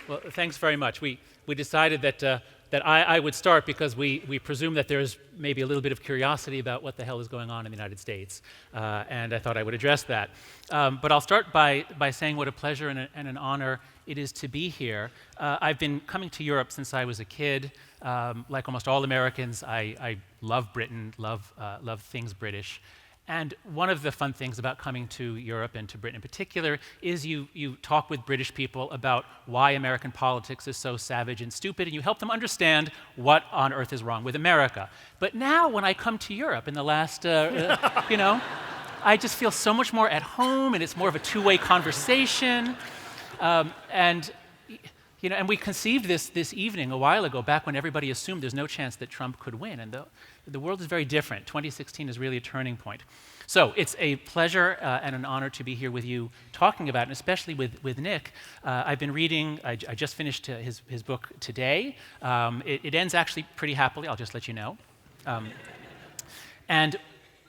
Well, thanks very much. We decided that I would start because we presume that there's maybe a little bit of curiosity about what the hell is going on in the United States, and I thought I would address that. But I'll start by saying what a pleasure and an honor it is to be here. I've been coming to Europe since I was a kid. Like almost all Americans, I love Britain, love things British. And one of the fun things about coming to Europe and to Britain in particular is you talk with British people about why American politics is so savage and stupid, and you help them understand what on earth is wrong with America. But now when I come to Europe in the last, I just feel so much more at home, and it's more of a two-way conversation. And we conceived this evening a while ago, back when everybody assumed there's no chance that Trump could win. And the world is very different. 2016 is really a turning point. So it's a pleasure and an honor to be here with you talking about it, and especially with Nick. I've been reading, I just finished his book today. It ends actually pretty happily, I'll just let you know. And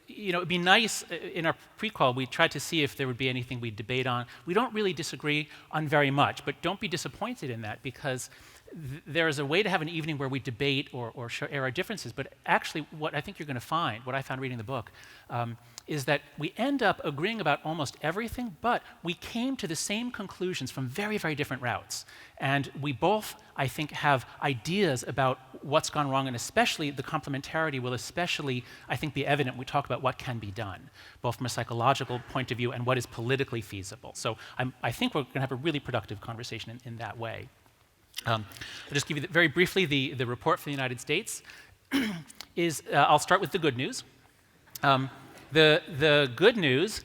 it'd be nice, in our pre-call, we tried to see if there would be anything we'd debate on. We don't really disagree on very much, but don't be disappointed in that, because there is a way to have an evening where we debate or air our differences, but actually what I think you're going to find, what I found reading the book, is that we end up agreeing about almost everything, but we came to the same conclusions from very, very different routes. And we both, I think, have ideas about what's gone wrong, and especially the complementarity will especially, I think, be evident when we talk about what can be done, both from a psychological point of view and what is politically feasible. So I think we're going to have a really productive conversation in that way. I'll just give you very briefly the report for the United States. I'll start with the good news. The good news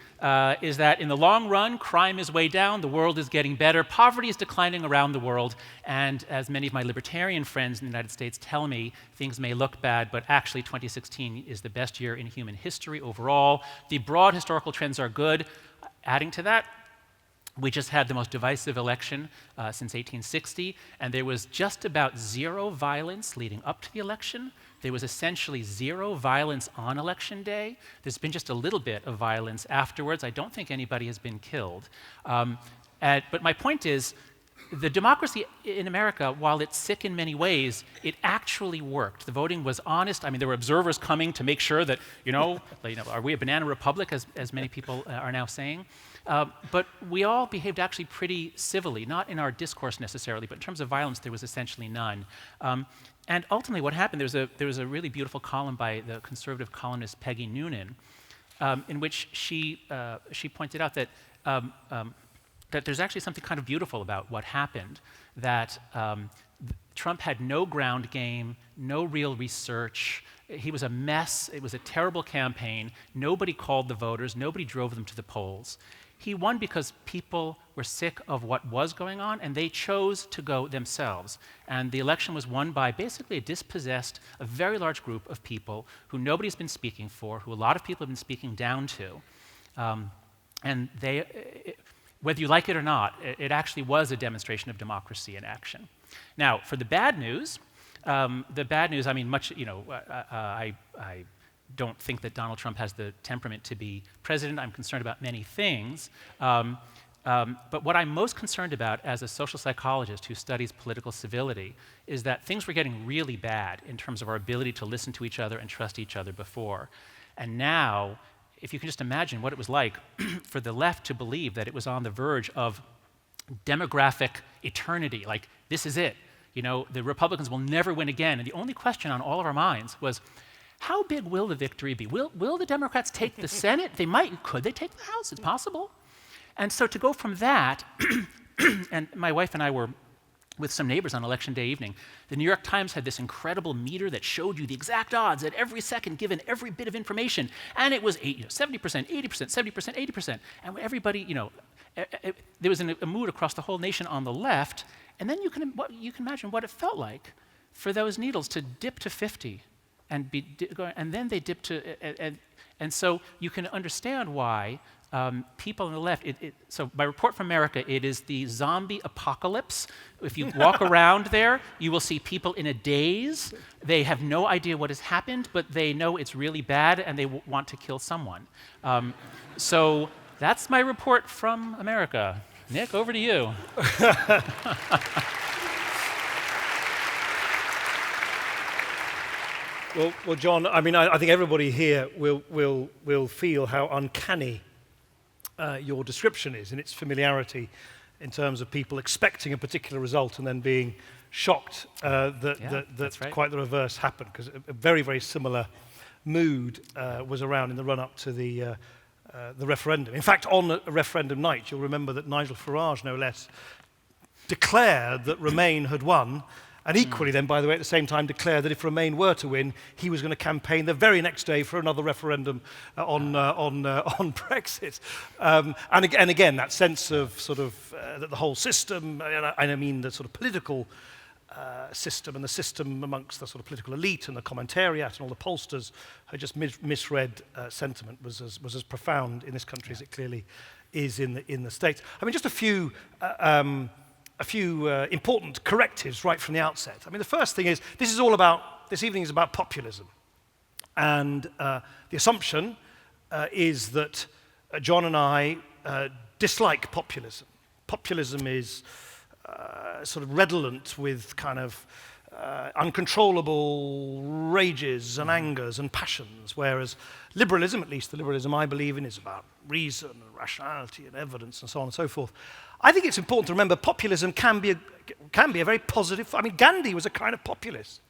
is that in the long run, crime is way down, the world is getting better, poverty is declining around the world, and as many of my libertarian friends in the United States tell me, things may look bad, but actually 2016 is the best year in human history overall. The broad historical trends are good. Adding to that, we just had the most divisive election since 1860, and there was just about zero violence leading up to the election. There was essentially zero violence on election day. There's been just a little bit of violence afterwards. I don't think anybody has been killed. But my point is, the democracy in America, while it's sick in many ways, it actually worked. The voting was honest. I mean, there were observers coming to make sure that, are we a banana republic, as many people are now saying? But we all behaved actually pretty civilly, not in our discourse necessarily, but in terms of violence, there was essentially none. And ultimately, what happened, there was a really beautiful column by the conservative columnist Peggy Noonan, in which she pointed out that there's actually something kind of beautiful about what happened, that Trump had no ground game, no real research. He was a mess. It was a terrible campaign. Nobody called the voters. Nobody drove them to the polls. He won because people were sick of what was going on, and they chose to go themselves. And the election was won by basically a very large group of people who nobody's been speaking for, who a lot of people have been speaking down to. And whether you like it or not, it actually was a demonstration of democracy in action. Now, for the bad news, I mean, I don't think that Donald Trump has the temperament to be president. I'm concerned about many things. But what I'm most concerned about as a social psychologist who studies political civility is that things were getting really bad in terms of our ability to listen to each other and trust each other before. And now, if you can just imagine what it was like for the left to believe that it was on the verge of demographic eternity, like this is it. The Republicans will never win again. And the only question on all of our minds was, how big will the victory be? Will the Democrats take the Senate? They might. Could they take the House? It's possible. And so to go from that, and my wife and I were with some neighbors on Election Day evening. The New York Times had this incredible meter that showed you the exact odds at every second given every bit of information. And it was 70%, 80%, 70%, 80%. And everybody, there was a mood across the whole nation on the left. And then you can imagine what it felt like for those needles to dip to 50. And then they dip to, and so you can understand why people on the left, so my report from America, it is the zombie apocalypse. If you walk around there, you will see people in a daze. They have no idea what has happened, but they know it's really bad and they want to kill someone. So that's my report from America. Nick, over to you. Well, John, I mean, I think everybody here will feel how uncanny your description is in its familiarity in terms of people expecting a particular result and then being shocked that right. quite the reverse happened, because a very, very similar mood was around in the run-up to the referendum. In fact, on a referendum night, you'll remember that Nigel Farage, no less, declared that Remain had won, and equally then, by the way, at the same time declared that if Remain were to win, he was going to campaign the very next day for another referendum on Brexit. And again, that sense of sort of that the whole system, and I mean the sort of political system and the system amongst the sort of political elite and the commentariat and all the pollsters had just misread sentiment was as profound in this country as it clearly is in the States. I mean, just a few important correctives right from the outset. I mean, the first thing is, this evening is about populism. And the assumption is that John and I dislike populism. Populism is sort of redolent with kind of uncontrollable rages and angers and passions, whereas liberalism, at least the liberalism I believe in, is about reason and rationality and evidence and so on and so forth. I think it's important to remember populism can be a very positive. I mean, Gandhi was a kind of populist.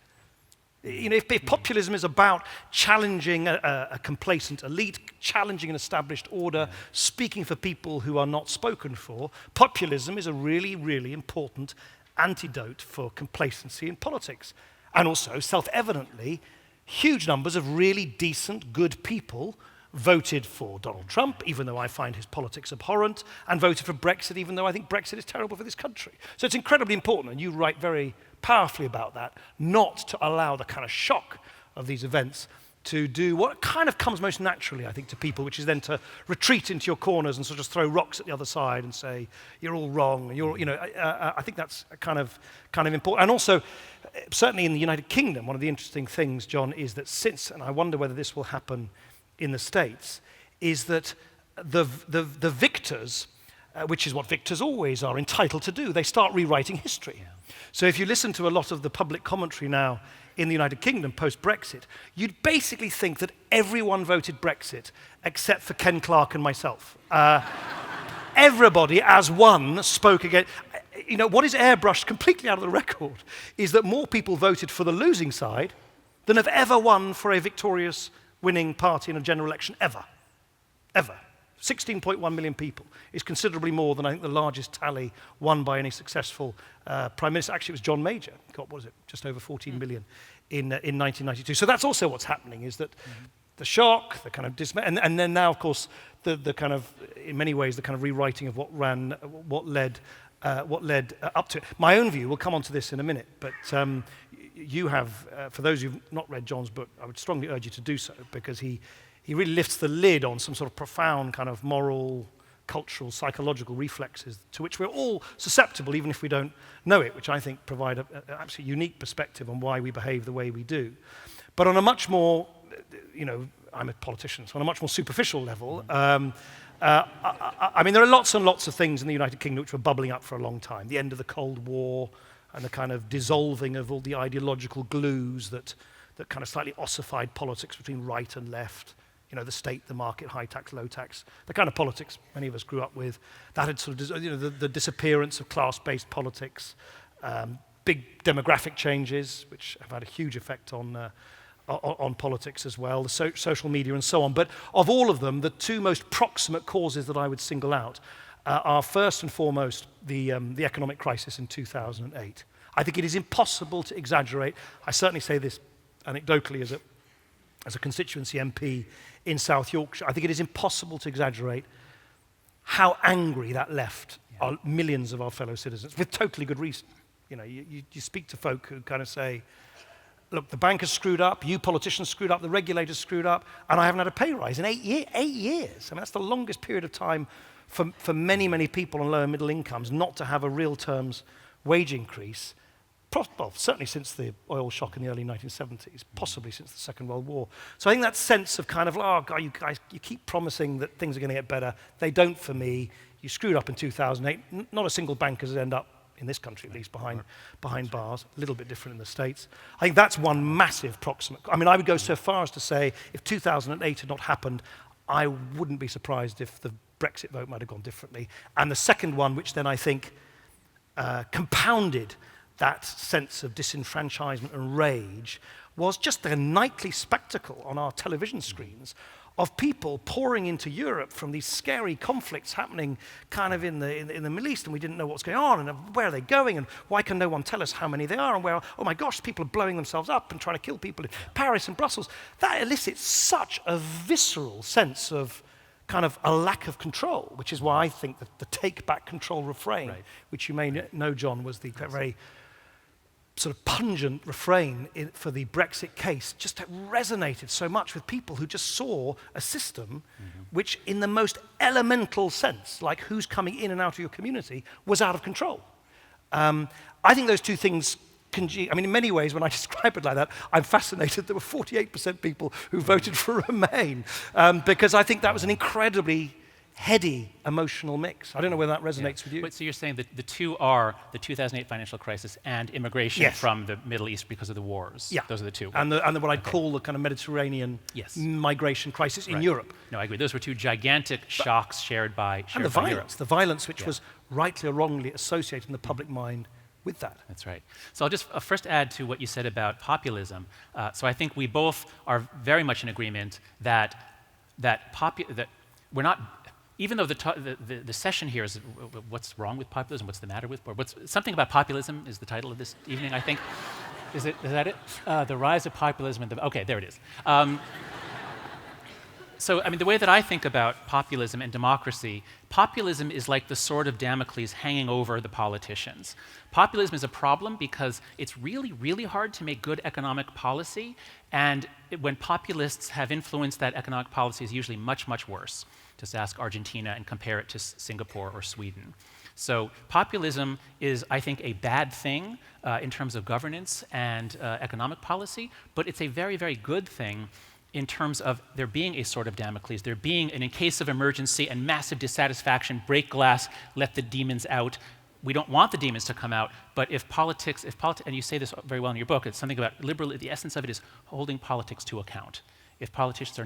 You know, if populism is about challenging a complacent elite, challenging an established order, speaking for people who are not spoken for, populism is a really, really important antidote for complacency in politics. And also, self-evidently, huge numbers of really decent, good people voted for Donald Trump, even though I find his politics abhorrent, and voted for Brexit, even though I think Brexit is terrible for this country. So it's incredibly important, and you write very powerfully about that, not to allow the kind of shock of these events to do what kind of comes most naturally, I think, to people, which is then to retreat into your corners and sort of throw rocks at the other side and say, you're all wrong, and I think that's kind of important. And also, certainly in the United Kingdom, one of the interesting things, John, is that since, and I wonder whether this will happen in the States, is that the victors, which is what victors always are entitled to do, they start rewriting history. Yeah. So if you listen to a lot of the public commentary now in the United Kingdom post-Brexit, you'd basically think that everyone voted Brexit except for Ken Clarke and myself. Everybody, as one, spoke against. You know, what is airbrushed completely out of the record is that more people voted for the losing side than have ever won for a victorious winning party in a general election ever. 16.1 million people is considerably more than I think the largest tally won by any successful prime minister. Actually, it was John Major, got, what was it, just over 14 million in 1992. So that's also what's happening, is that the shock, the kind of dismay, and then now, of course, the kind of, in many ways, the kind of rewriting of what led up to it. My own view, we'll come on to this in a minute, but you have, for those who've not read John's book, I would strongly urge you to do so, because he really lifts the lid on some sort of profound kind of moral, cultural, psychological reflexes to which we're all susceptible, even if we don't know it, which I think provide an absolutely unique perspective on why we behave the way we do. But on a much more, I'm a politician, so on a much more superficial level, I mean, there are lots and lots of things in the United Kingdom which were bubbling up for a long time. The end of the Cold War and the kind of dissolving of all the ideological glues that kind of slightly ossified politics between right and left. You know, the state, the market, high tax, low tax, the kind of politics many of us grew up with. That had sort of, the disappearance of class-based politics, big demographic changes, which have had a huge effect on politics as well, the social media and so on. But of all of them, the two most proximate causes that I would single out are first and foremost the economic crisis in 2008. I think it is impossible to exaggerate. I certainly say this anecdotally as a constituency MP in South Yorkshire. I think it is impossible to exaggerate how angry that left millions of our fellow citizens, with totally good reason. You know, you speak to folk who kind of say, look, the bankers screwed up, you politicians screwed up, the regulators screwed up, and I haven't had a pay rise in 8 years. I mean, that's the longest period of time for many, many people on lower middle incomes not to have a real terms wage increase. Well, certainly since the oil shock in the early 1970s, possibly since the Second World War. So I think that sense of kind of, oh, God, you guys, you keep promising that things are going to get better. They don't for me. You screwed up in 2008. Not a single banker has ended up in this country at least, behind bars, a little bit different in the States. I think that's one massive proximate. I mean, I would go so far as to say if 2008 had not happened, I wouldn't be surprised if the Brexit vote might have gone differently. And the second one, which then I think compounded that sense of disenfranchisement and rage, was just the nightly spectacle on our television screens of people pouring into Europe from these scary conflicts happening kind of in the Middle East, and we didn't know what was going on, and where are they going, and why can no one tell us how many they are, and where, oh my gosh, people are blowing themselves up and trying to kill people in Paris and Brussels. That elicits such a visceral sense of kind of a lack of control, which is why I think that the take back control refrain, which you may know, John, was the very sort of pungent refrain for the Brexit case, just resonated so much with people who just saw a system which, in the most elemental sense, like who's coming in and out of your community, was out of control. I think those two things congeal. I mean, in many ways, when I describe it like that, I'm fascinated there were 48% people who voted for Remain, because I think that was an incredibly heady emotional mix. I don't know whether that resonates with you. But so you're saying that the two are the 2008 financial crisis and immigration from the Middle East because of the wars. Yeah. Those are the two. And what I'd call the kind of Mediterranean migration crisis in Europe. No, I agree. Those were two gigantic shocks shared by And the violence. Europe. The violence which was rightly or wrongly associated in the public mind with that. That's right. So I'll just first add to what you said about populism. So I think we both are very much in agreement that we're not. Even though the session here is what's wrong with populism, what's the matter with, or something about populism is the title of this evening, I think. Is that it? The rise of populism. Okay, there it is. So, I mean, the way that I think about populism and democracy, populism is like the sword of Damocles hanging over the politicians. Populism is a problem because it's really, really hard to make good economic policy, and when populists have influenced that economic policy, is usually much, much worse. Just ask Argentina and compare it to Singapore or Sweden. So populism is, I think, a bad thing in terms of governance and economic policy, but it's a very, very good thing in terms of there being a sword of Damocles, there being, and in case of emergency and massive dissatisfaction, break glass, let the demons out. We don't want the demons to come out, but if politics, and you say this very well in your book, it's something about the essence of it is holding politics to account. If politicians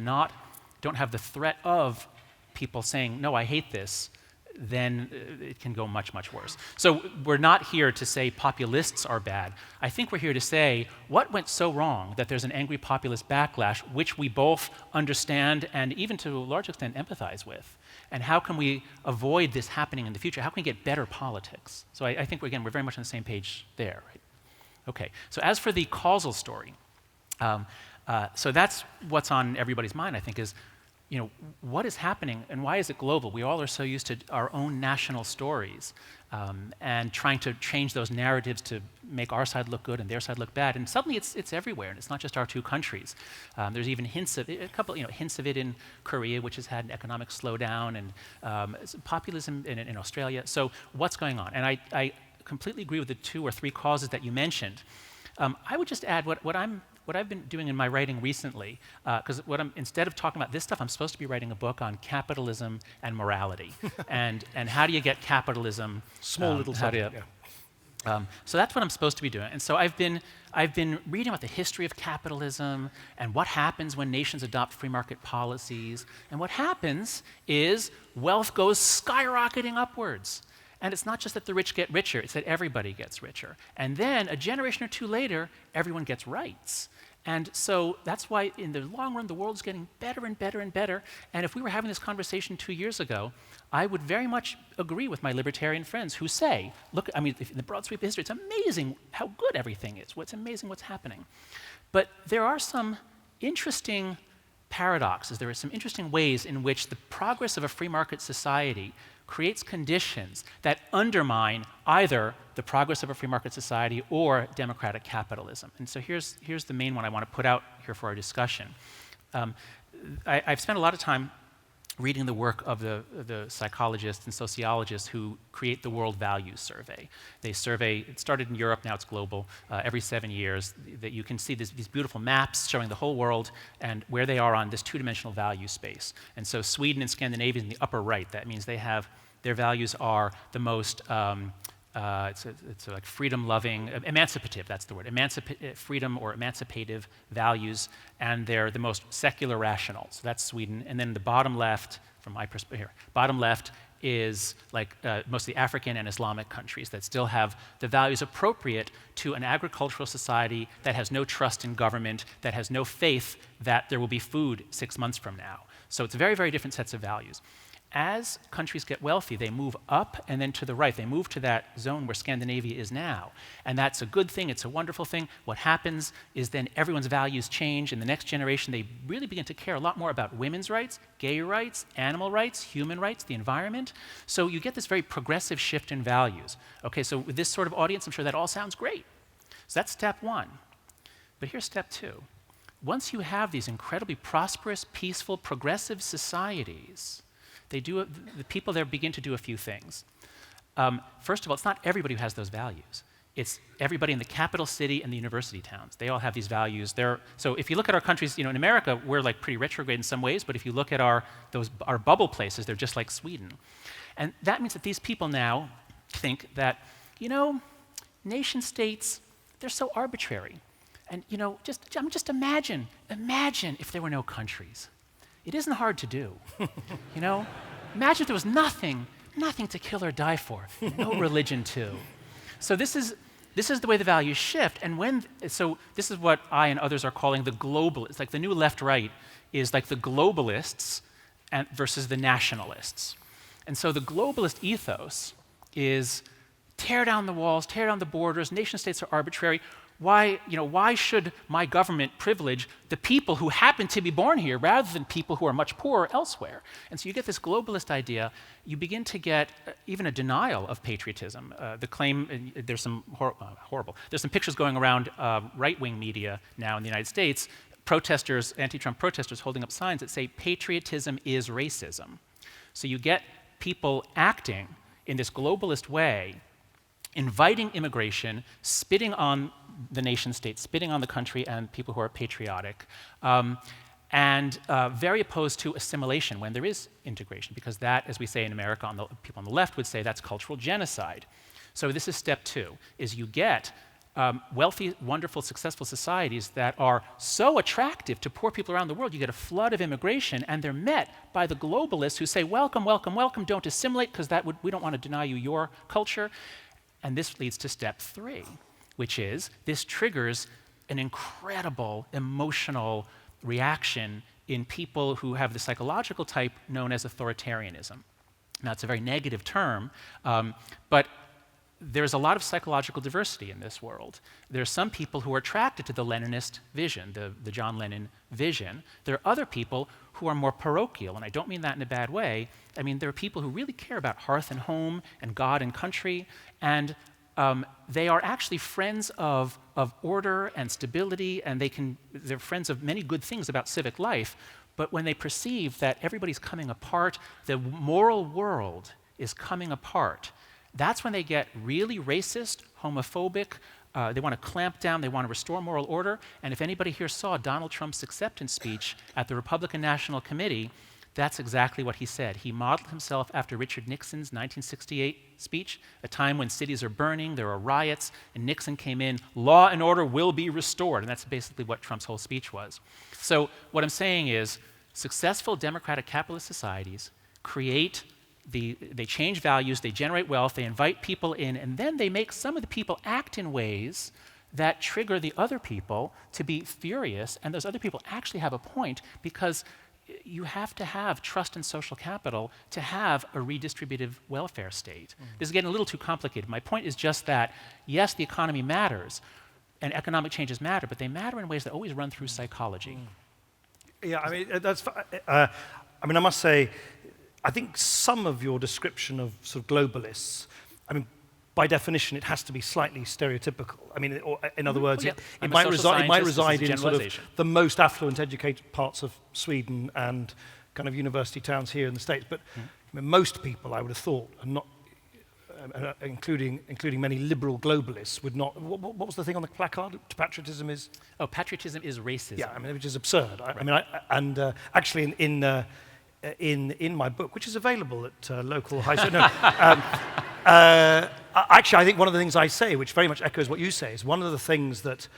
don't have the threat of people saying, no, I hate this, then it can go much, much worse. So we're not here to say populists are bad. I think we're here to say what went so wrong that there's an angry populist backlash, which we both understand and even to a large extent empathize with. And how can we avoid this happening in the future? How can we get better politics? So I think, again, we're very much on the same page there. Right? Okay, so as for the causal story, so that's what's on everybody's mind, I think, is what is happening and why is it global? We all are so used to our own national stories and trying to change those narratives to make our side look good and their side look bad. And suddenly it's everywhere, and it's not just our two countries. There's even hints of it in Korea, which has had an economic slowdown, and populism in Australia. So what's going on? And I completely agree with the 2 or 3 causes that you mentioned. I would just add what I've been doing in my writing recently, because instead of talking about this stuff, I'm supposed to be writing a book on capitalism and morality, and how do you get capitalism? Small little subject. So that's what I'm supposed to be doing, and so I've been reading about the history of capitalism and what happens when nations adopt free market policies, and what happens is wealth goes skyrocketing upwards. And it's not just that the rich get richer, it's that everybody gets richer. And then a generation or 2 later, everyone gets rights. And so that's why in the long run, the world's getting better and better and better. And if we were having this conversation 2 years ago, I would very much agree with my libertarian friends who say, look, I mean, in the broad sweep of history, it's amazing how good everything is. It's amazing what's happening. But there are some interesting paradoxes. There are some interesting ways in which the progress of a free market society creates conditions that undermine either the progress of a free market society or democratic capitalism. And so here's the main one I want to put out here for our discussion. I've spent a lot of time reading the work of the psychologists and sociologists who create the World Values Survey. They survey, it started in Europe, now it's global, every 7 years, that you can see these beautiful maps showing the whole world and where they are on this 2-dimensional value space. And so Sweden and Scandinavia in the upper right, that means their values are the most It's like freedom-loving, emancipative, that's the word, freedom or emancipative values, and they're the most secular rational. So that's Sweden. And then the bottom left, from my perspective here, bottom left is like mostly African and Islamic countries that still have the values appropriate to an agricultural society that has no trust in government, that has no faith that there will be food 6 months from now. So it's very, very different sets of values. As countries get wealthy, they move up and then to the right. They move to that zone where Scandinavia is now. And that's a good thing. It's a wonderful thing. What happens is then everyone's values change. In the next generation, they really begin to care a lot more about women's rights, gay rights, animal rights, human rights, the environment. So you get this very progressive shift in values. Okay, so with this sort of audience, I'm sure that all sounds great. So that's step one. But here's step two. Once you have these incredibly prosperous, peaceful, progressive societies, the people there begin to do a few things. First of all, it's not everybody who has those values. It's everybody in the capital city and the university towns. They all have these values. So if you look at our countries, in America, we're like pretty retrograde in some ways, but if you look at our bubble places, they're just like Sweden. And that means that these people now think that, nation states, they're so arbitrary. And, just imagine if there were no countries. It isn't hard to do, Imagine if there was nothing to kill or die for, no religion too. So this is the way the values shift, and so this is what I and others are calling the globalists. Like the new left-right is like the globalists versus the nationalists. And so the globalist ethos is tear down the walls, tear down the borders, nation states are arbitrary. Why should my government privilege the people who happen to be born here rather than people who are much poorer elsewhere? And so you get this globalist idea. You begin to get even a denial of patriotism. The claim, there's some horrible. There's some pictures going around right-wing media now in the United States, protesters, anti-Trump protesters holding up signs that say patriotism is racism. So you get people acting in this globalist way, inviting immigration, spitting on the nation state, spitting on the country and people who are patriotic, and very opposed to assimilation when there is integration, because that, as we say in America, people on the left would say that's cultural genocide. So this is step two, is you get wealthy, wonderful, successful societies that are so attractive to poor people around the world. You get a flood of immigration, and they're met by the globalists who say, welcome, welcome, welcome, don't assimilate, because we don't want to deny you your culture. And this leads to step three, which is this triggers an incredible emotional reaction in people who have the psychological type known as authoritarianism. Now, it's a very negative term, but there's a lot of psychological diversity in this world. There are some people who are attracted to the Leninist vision, the John Lennon vision. There are other people who are more parochial, and I don't mean that in a bad way. I mean, there are people who really care about hearth and home and God and country, and they are actually friends of order and stability, and they're friends of many good things about civic life. But when they perceive that everybody's coming apart, the moral world is coming apart, that's when they get really racist, homophobic. They want to clamp down. They want to restore moral order. And if anybody here saw Donald Trump's acceptance speech at the Republican National Committee, that's exactly what he said. He modeled himself after Richard Nixon's 1968 speech, a time when cities are burning, there are riots, and Nixon came in, law and order will be restored. And that's basically what Trump's whole speech was. So what I'm saying is, successful democratic capitalist societies they change values, they generate wealth, they invite people in, and then they make some of the people act in ways that trigger the other people to be furious, and those other people actually have a point, because you have to have trust in social capital to have a redistributive welfare state. This is getting a little too complicated. My point is just that, yes, the economy matters, and economic changes matter, but they matter in ways that always run through psychology. Yeah, I mean, I must say, I think some of your description of sort of globalists, I mean, by definition, it has to be slightly stereotypical. I mean, or in other words, it might reside in sort of the most affluent, educated parts of Sweden and kind of university towns here in the States. But I mean, most people, I would have thought, and not, including many liberal globalists, would not. What was the thing on the placard? Patriotism is. Oh, patriotism is racism. Yeah, I mean, which is absurd. Actually, in my book, which is available at local high school. actually, I think one of the things I say, which very much echoes what you say, is one of the things that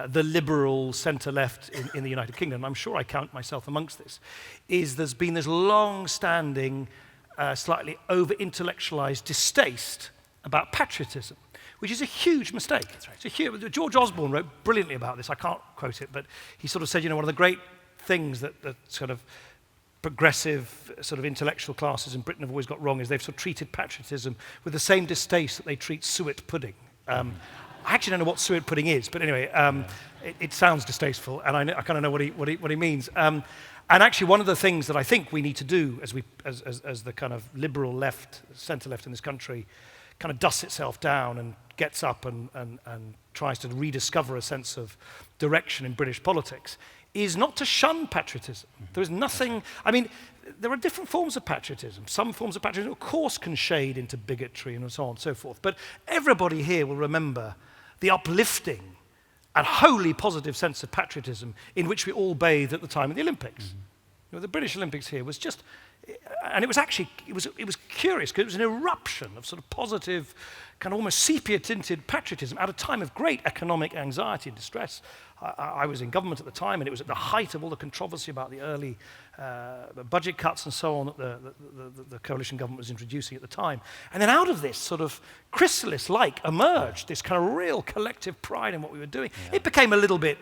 the liberal centre-left in the United Kingdom, I'm sure I count myself amongst this, is there's been this long-standing, slightly over-intellectualised distaste about patriotism, which is a huge mistake. That's right. It's a huge, George Osborne wrote brilliantly about this. I can't quote it, but he sort of said, one of the great things that sort of progressive sort of intellectual classes in Britain have always got wrong is they've sort of treated patriotism with the same distaste that they treat suet pudding. I actually don't know what suet pudding is, but anyway, it sounds distasteful, and I kind of know what he means. And actually, one of the things that I think we need to do as the kind of liberal left, centre left in this country, kind of dusts itself down and gets up and tries to rediscover a sense of direction in British politics, is not to shun patriotism. There is nothing, I mean, there are different forms of patriotism. Some forms of patriotism, of course, can shade into bigotry and so on and so forth. But everybody here will remember the uplifting and wholly positive sense of patriotism in which we all bathed at the time of the Olympics. The British Olympics here was just, and it was actually, it was curious because it was an eruption of sort of positive, kind of almost sepia-tinted patriotism at a time of great economic anxiety and distress. I was in government at the time, and it was at the height of all the controversy about the early budget cuts and so on that the coalition government was introducing at the time. And then out of this sort of chrysalis-like emerged this kind of real collective pride in what we were doing. Yeah. It became a little bit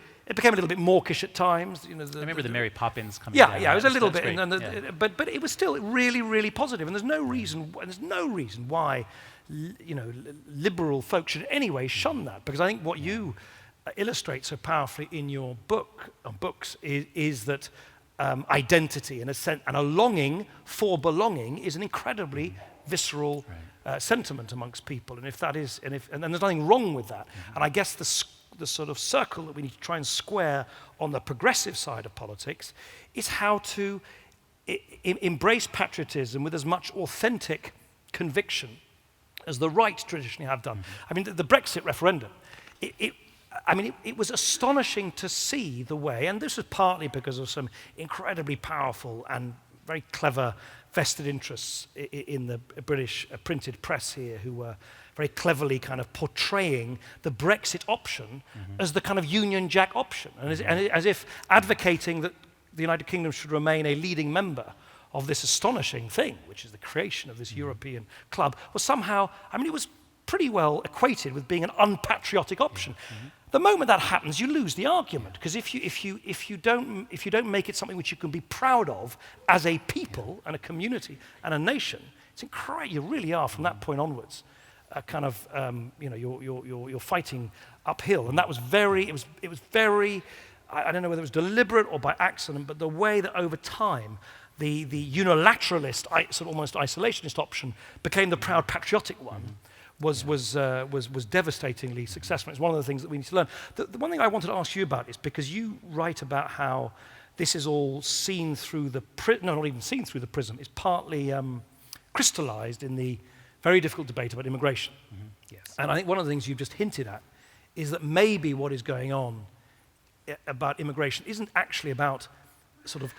mawkish at times. I remember the Mary Poppins coming down. Yeah, it was a little bit, but it was still really, really positive. And there's no reason why, liberal folk should in any way shun that, because I think what you illustrate so powerfully in your books is that identity and a longing for belonging is an incredibly visceral sentiment amongst people, and there's nothing wrong with that. And I guess the sort of circle that we need to try and square on the progressive side of politics is how to embrace patriotism with as much authentic conviction as the right traditionally have done. I mean, the Brexit referendum, it was astonishing to see the way, and this was partly because of some incredibly powerful and very clever vested interests in the British printed press here who were very cleverly kind of portraying the Brexit option as the kind of Union Jack option, and as if advocating that the United Kingdom should remain a leading member of this astonishing thing, which is the creation of this European club, was somehow, it was pretty well equated with being an unpatriotic option. The moment that happens, you lose the argument, because if you don't make it something which you can be proud of as a people and a community and a nation, it's incredible. You really are from that point onwards, kind of you're fighting uphill, and that was very. It was very. I don't know whether it was deliberate or by accident, but the way that over time the unilateralist, sort of almost isolationist option became the proud patriotic one. Was devastatingly successful. It's one of the things that we need to learn. The one thing I wanted to ask you about is because you write about how this is all seen through the not even seen through the prism. It's partly crystallized in the very difficult debate about immigration. Yes. And I think one of the things you've just hinted at is that maybe what is going on about immigration isn't actually about sort of.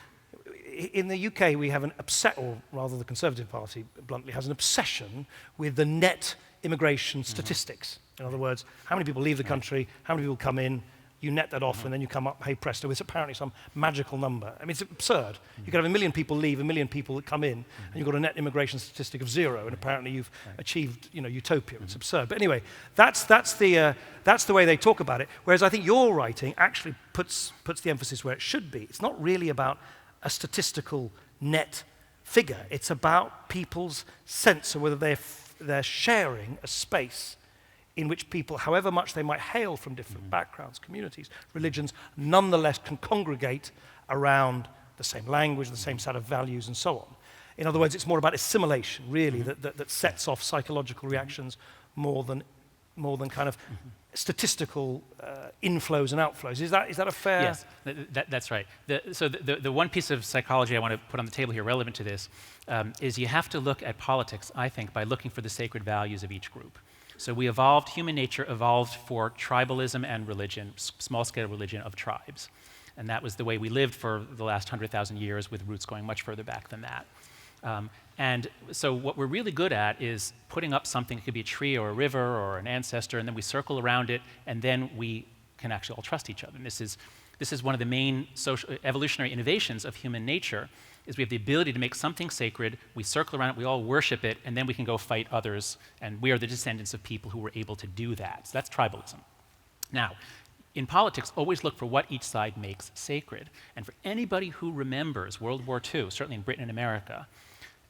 In the UK, we have or rather the Conservative Party, bluntly, has an obsession with the net immigration statistics. In other words, how many people leave the country, how many people come in, you net that off, and then you come up, hey presto, with apparently some magical number. I mean, it's absurd. You could have 1 million people leave, 1 million people that come in, and you've got a net immigration statistic of 0, and apparently you've achieved, utopia. It's absurd. But anyway, that's the way they talk about it. Whereas I think your writing actually puts the emphasis where it should be. It's not really about a statistical net figure. It's about people's sense of whether they're sharing a space in which people, however much they might hail from different backgrounds, communities, religions, nonetheless can congregate around the same language, the same set of values, and so on. In other words, it's more about assimilation, really, that sets off psychological reactions more than kind of statistical inflows and outflows. Is that a fair? Yes, that's right. So the one piece of psychology I want to put on the table here relevant to this is you have to look at politics, I think, by looking for the sacred values of each group. So human nature evolved for tribalism and religion, small-scale religion of tribes. And that was the way we lived for the last 100,000 years, with roots going much further back than that. And so what we're really good at is putting up something, it could be a tree or a river or an ancestor, and then we circle around it, and then we can actually all trust each other. And this is one of the main evolutionary innovations of human nature, is we have the ability to make something sacred, we circle around it, we all worship it, and then we can go fight others, and we are the descendants of people who were able to do that. So that's tribalism. Now, in politics, always look for what each side makes sacred. And for anybody who remembers World War II, certainly in Britain and America,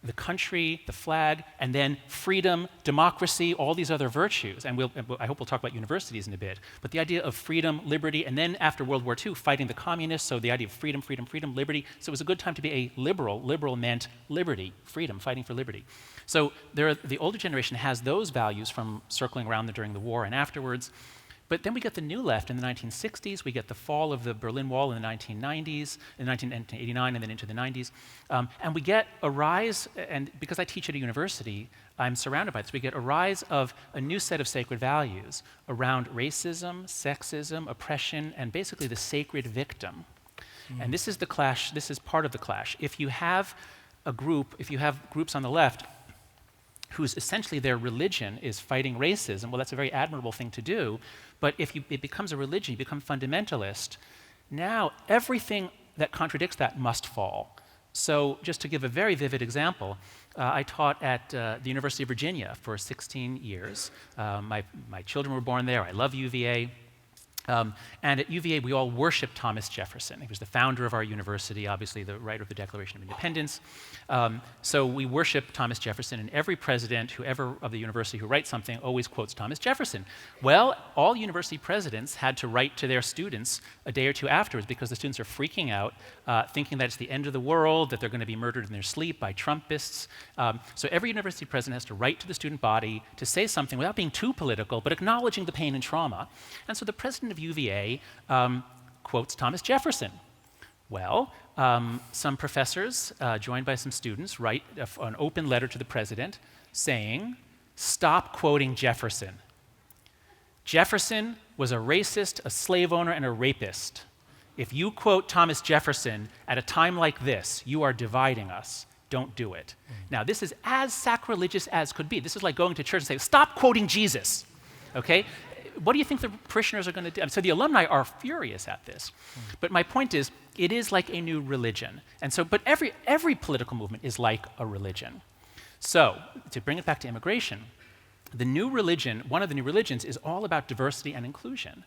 the country, the flag, and then freedom, democracy, all these other virtues. And I hope we'll talk about universities in a bit. But the idea of freedom, liberty, and then after World War II, fighting the communists, so the idea of freedom, freedom, freedom, liberty. So it was a good time to be a liberal. Liberal meant liberty, freedom, fighting for liberty. So the older generation has those values from circling around during the war and afterwards. But then we get the new left in the 1960s. We get the fall of the Berlin Wall in the 1990s, in 1989 and then into the 90s. And we get a rise, and because I teach at a university, I'm surrounded by this. We get a rise of a new set of sacred values around racism, sexism, oppression, and basically the sacred victim. And this is the clash, this is part of the clash. If you have groups on the left whose essentially their religion is fighting racism, well, that's a very admirable thing to do, but if it becomes a religion, you become fundamentalist, now everything that contradicts that must fall. So just to give a very vivid example, I taught at the University of Virginia for 16 years. My children were born there. I love UVA. And at UVA, we all worship Thomas Jefferson. He was the founder of our university, obviously the writer of the Declaration of Independence. So we worship Thomas Jefferson, and every president of the university who writes something always quotes Thomas Jefferson. Well, all university presidents had to write to their students a day or two afterwards because the students are freaking out, thinking that it's the end of the world, that they're going to be murdered in their sleep by Trumpists. So every university president has to write to the student body to say something without being too political, but acknowledging the pain and trauma. And so the president of UVA quotes Thomas Jefferson. Well, some professors, joined by some students, write an open letter to the president saying, stop quoting Jefferson. Jefferson was a racist, a slave owner, and a rapist. If you quote Thomas Jefferson at a time like this, you are dividing us. Don't do it. Now, this is as sacrilegious as could be. This is like going to church and saying, stop quoting Jesus, okay? What do you think the parishioners are going to do? So the alumni are furious at this. But my point is, it is like a new religion. And so, but every political movement is like a religion. So, to bring it back to immigration, the new religion, one of the new religions, is all about diversity and inclusion.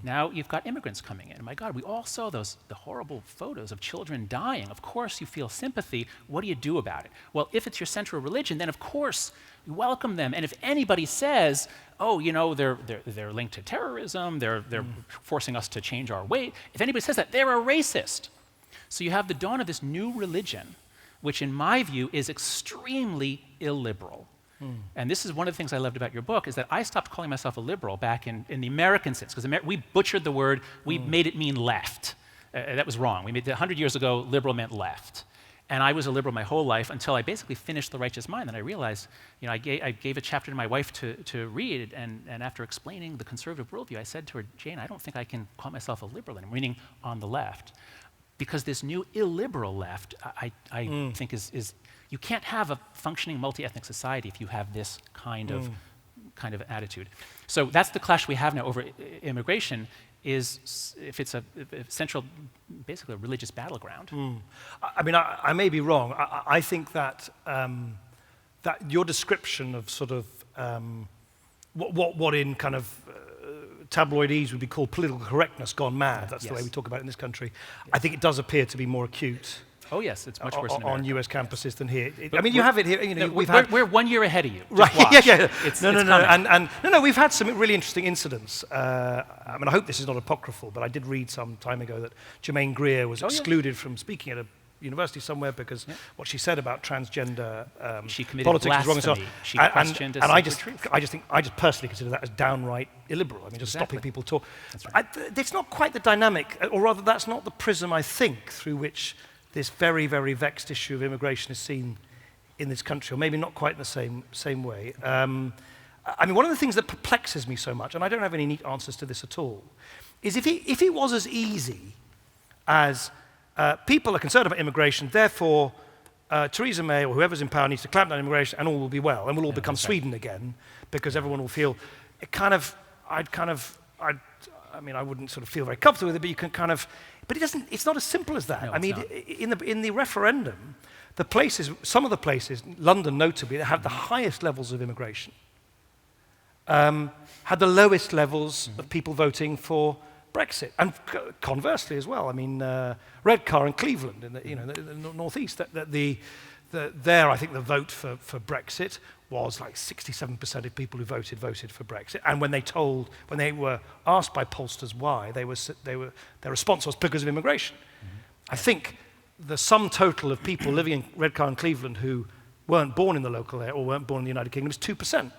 Now you've got immigrants coming in. My God, we all saw the horrible photos of children dying. Of course you feel sympathy. What do you do about it? Well, if it's your central religion, then of course you welcome them. And if anybody says, oh, you know, they're linked to terrorism, they're forcing us to change our way, if anybody says that, they're a racist. So you have the dawn of this new religion, which in my view is extremely illiberal. And this is one of the things I loved about your book, is that I stopped calling myself a liberal back in the American sense, because we butchered the word, we made it mean left. That was wrong. 100 years ago, liberal meant left. And I was a liberal my whole life until I basically finished The Righteous Mind, and I realized, you know, I gave a chapter to my wife to read, and after explaining the conservative worldview, I said to her, Jane, I don't think I can call myself a liberal anymore, meaning on the left. Because this new illiberal left, I think is you can't have a functioning multi-ethnic society if you have this kind of attitude. So that's the clash we have now over immigration, is if it's a central, basically a religious battleground. I mean, I may be wrong. I think that that your description of sort of what in kind of tabloidese would be called political correctness gone mad. That's the way we talk about it in this country. I think it does appear to be more acute. Oh yes, it's much worse in America. On US campuses than here. I mean, you have it here. You know, we're 1 year ahead of you. Right? Just watch. No. We've had some really interesting incidents. I mean, I hope this is not apocryphal, but I did read some time ago that Germaine Greer was excluded from speaking at a university somewhere because what she said about transgender she committed politics was wrong. She questioned a sacred truth. I just personally consider that as downright illiberal. I mean, just stopping people talk. That's right. It's not quite the dynamic, or rather, that's not the prism I think through which this very, very vexed issue of immigration is seen in this country, or maybe not quite in the same way. I mean, one of the things that perplexes me so much, and I don't have any neat answers to this at all, is if it was as easy as people are concerned about immigration, therefore Theresa May or whoever's in power needs to clamp down on immigration and all will be well, and we'll all become that's Sweden again, because everyone will feel, I mean, I wouldn't sort of feel very comfortable with it, but you can kind of, but it's not as simple as that. No, I mean, not. in the referendum, some of the places, London notably, that had the highest levels of immigration, had the lowest levels of people voting for Brexit, and conversely as well. I mean, Redcar in Cleveland, in the northeast, there I think the vote for Brexit was like 67% of people who voted for Brexit. And when they were asked by pollsters why, their response was because of immigration. I think the sum total of people living in Redcar and Cleveland who weren't born in the local area or weren't born in the United Kingdom is 2%.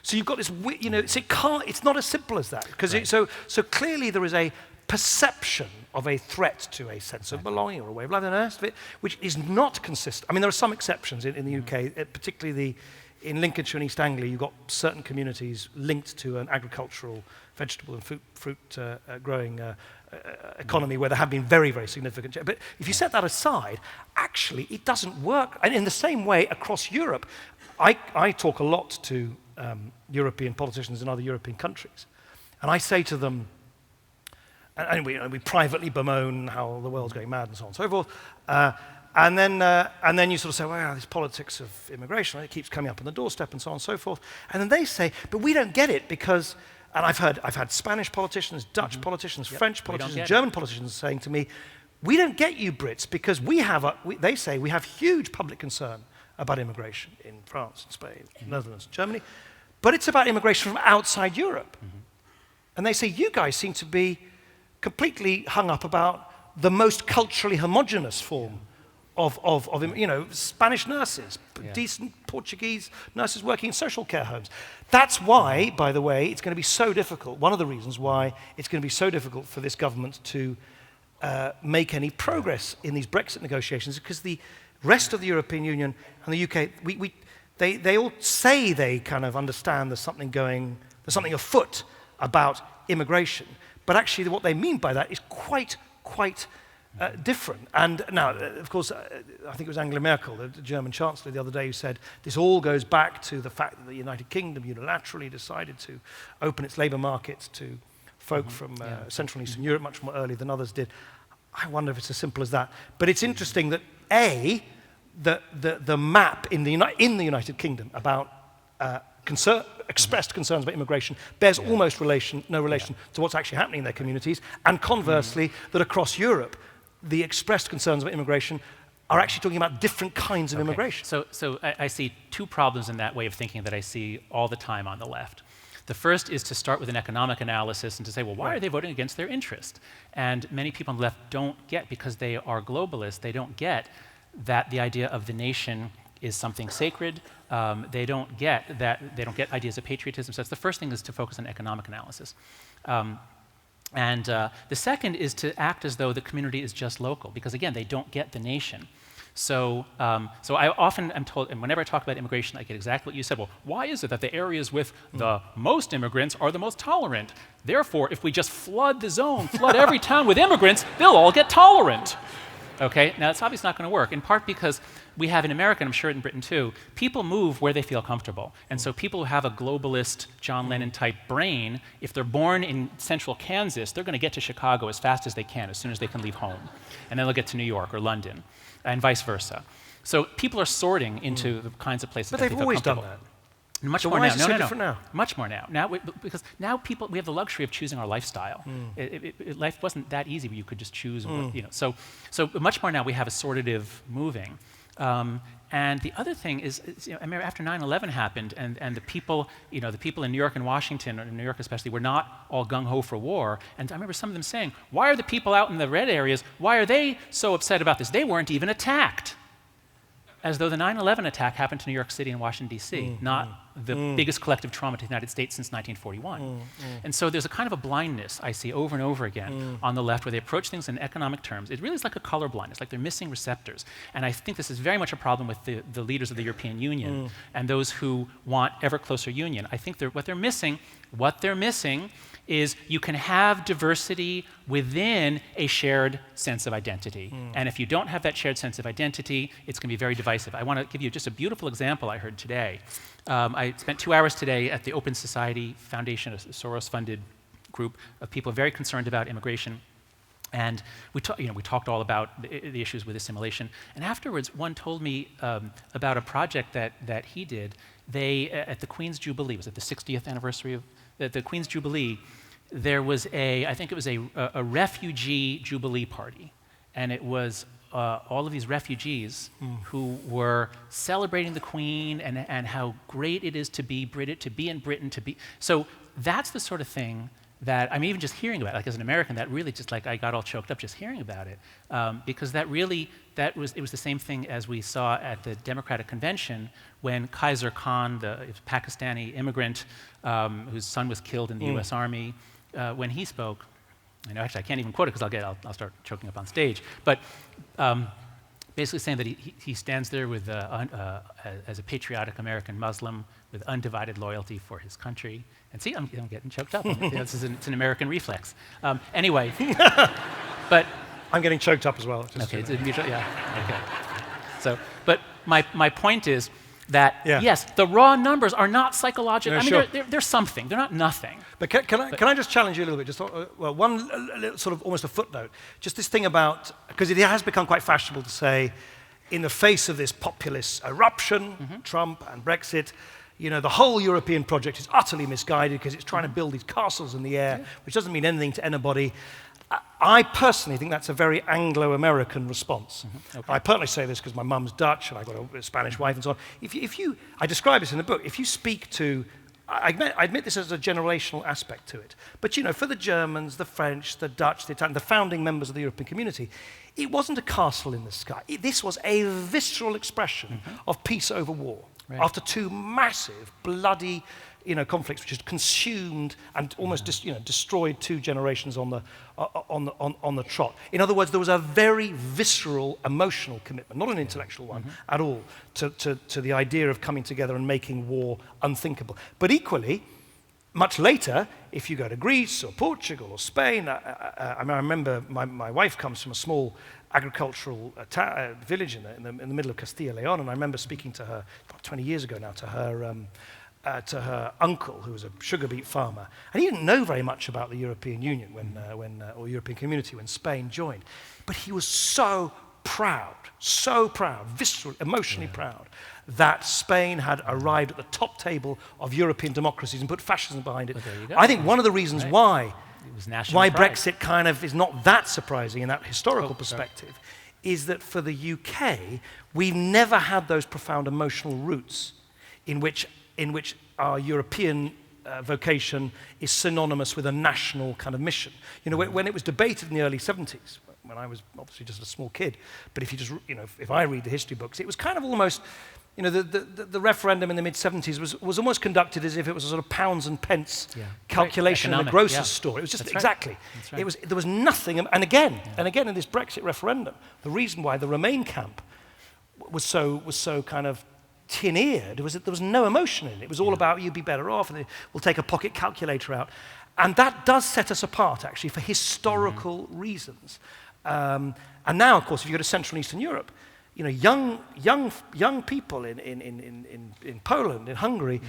So you've got this, it's not as simple as that. Because so clearly there is a perception of a threat to a sense of belonging or a way of life, and the rest of it, which is not consistent. I mean, there are some exceptions in the UK, particularly in Lincolnshire and East Anglia. You've got certain communities linked to an agricultural, vegetable and fruit growing economy where there have been very, very significant changes. But if you set that aside, actually it doesn't work. And in the same way across Europe, I talk a lot to European politicians in other European countries, and I say to them, and we privately bemoan how the world's going mad and so on and so forth, and then you sort of say, well, this politics of immigration, it keeps coming up on the doorstep and so on and so forth, and then they say, but we don't get it because, and I've had Spanish politicians, Dutch politicians, French politicians, German politicians saying to me, we don't get you Brits because they say we have huge public concern about immigration in France, Spain, Netherlands, Germany, but it's about immigration from outside Europe. And they say, you guys seem to be completely hung up about the most culturally homogenous form of Spanish nurses, decent Portuguese nurses working in social care homes. That's why, by the way, it's going to be so difficult, one of the reasons why it's going to be so difficult for this government to make any progress in these Brexit negotiations, because the rest of the European Union and the UK, they all say they kind of understand there's something afoot about immigration, but actually what they mean by that is quite different. And now, of course, I think it was Angela Merkel, the German Chancellor, the other day, who said this all goes back to the fact that the United Kingdom unilaterally decided to open its labour markets to folk from Central and Eastern Europe much more early than others did. I wonder if it's as simple as that. But it's interesting that the map in the United Kingdom about expressed concerns about immigration bears almost no relation to what's actually happening in their communities, and conversely, that across Europe, the expressed concerns about immigration are actually talking about different kinds of immigration. So I see two problems in that way of thinking that I see all the time on the left. The first is to start with an economic analysis and to say, well, why are they voting against their interest? And many people on the left don't get, because they are globalists, they don't get that the idea of the nation is something sacred. They don't get ideas of patriotism. So that's the first thing, is to focus on economic analysis. And the second is to act as though the community is just local, because again, they don't get the nation. So I often am told, and whenever I talk about immigration, I get exactly what you said. Well, why is it that the areas with the most immigrants are the most tolerant? Therefore, if we just flood the zone, flood every town with immigrants, they'll all get tolerant. Okay, now it's obviously not going to work, in part because we have in America, and I'm sure in Britain too, people move where they feel comfortable. And so people who have a globalist, John Lennon type brain, if they're born in central Kansas, they're going to get to Chicago as fast as they can, as soon as they can leave home. And then they'll get to New York or London, and vice versa. So people are sorting into the kinds of places that they feel comfortable. But they've always done that. Much So more why now. is it so different now? Much more now. Because now we have the luxury of choosing our lifestyle. Life wasn't that easy where you could just choose. So much more now we have assortative moving. And the other thing is I remember after 9/11 happened, and the people in New York and Washington, or in New York especially, were not all gung-ho for war. And I remember some of them saying, why are the people out in the red areas, why are they so upset about this? They weren't even attacked. As though the 9/11 attack happened to New York City and Washington, D.C., not the biggest collective trauma to the United States since 1941. And so there's a kind of a blindness I see over and over again on the left, where they approach things in economic terms. It really is like a color blindness, like they're missing receptors. And I think this is very much a problem with the leaders of the European Union and those who want ever closer union. I think what they're missing is you can have diversity within a shared sense of identity. And if you don't have that shared sense of identity, it's going to be very divisive. I want to give you just a beautiful example I heard today. I spent 2 hours today at the Open Society Foundation, a Soros-funded group of people very concerned about immigration. And we talked all about the issues with assimilation. And afterwards, one told me about a project that he did. They, at the Queen's Jubilee, was it the 60th anniversary of the Queen's Jubilee, there was I think it was a refugee Jubilee party. And it was all of these refugees who were celebrating the Queen and how great it is to be in Britain, So that's the sort of thing that I'm even just hearing about, like as an American, that really just like I got all choked up just hearing about it, because it was the same thing as we saw at the Democratic Convention when Kaiser Khan, the Pakistani immigrant whose son was killed in the U.S. Army, when he spoke. Actually, I can't even quote it because I'll start choking up on stage. But basically saying that he stands there with as a patriotic American Muslim with undivided loyalty for his country. And see, I'm getting choked up. It's an American reflex. Anyway, but I'm getting choked up as well. Okay, yeah. Okay. So, but my point is that yes, the raw numbers are not psychological. They're something. They're not nothing. But can I just challenge you a little bit? Just one sort of almost a footnote. Just this thing about, because it has become quite fashionable to say, in the face of this populist eruption, Trump and Brexit, the whole European project is utterly misguided because it's trying to build these castles in the air, which doesn't mean anything to anybody. I personally think that's a very Anglo-American response. Okay. I personally say this because my mum's Dutch and I've got a Spanish wife and so on. I describe this in the book. If you speak to, I admit this as a generational aspect to it, but for the Germans, the French, the Dutch, the Italian, the founding members of the European community, it wasn't a castle in the sky. This was a visceral expression of peace over war. Right. After 2 massive, bloody, conflicts which had consumed and almost destroyed 2 generations on the trot. In other words, there was a very visceral, emotional commitment, not an intellectual one at all, to the idea of coming together and making war unthinkable. But equally, much later, if you go to Greece or Portugal or Spain, I remember my wife comes from a small agricultural village in the middle of Castilla and Leon, and I remember speaking to her about 20 years ago now, to her uncle, who was a sugar beet farmer, and he didn't know very much about the European Union or European community when Spain joined, but he was so proud, viscerally, emotionally proud, that Spain had arrived at the top table of European democracies and put fascism behind it. I think one of the reasons why Brexit kind of is not that surprising in that historical perspective is that for the UK, we've never had those profound emotional roots in which our European vocation is synonymous with a national kind of mission. When it was debated in the early 70s, when I was obviously just a small kid, but if I read the history books, it was kind of almost, the referendum in the mid-70s was almost conducted as if it was a sort of pounds and pence calculation in a grocer's store. It was just there was nothing, and again in this Brexit referendum, the reason why the Remain camp was so kind of tin-eared was that there was no emotion in it. It was all about you'd be better off, and we'll take a pocket calculator out. And that does set us apart, actually, for historical reasons. And now, of course, if you go to Central and Eastern Europe, young people in Poland, in Hungary,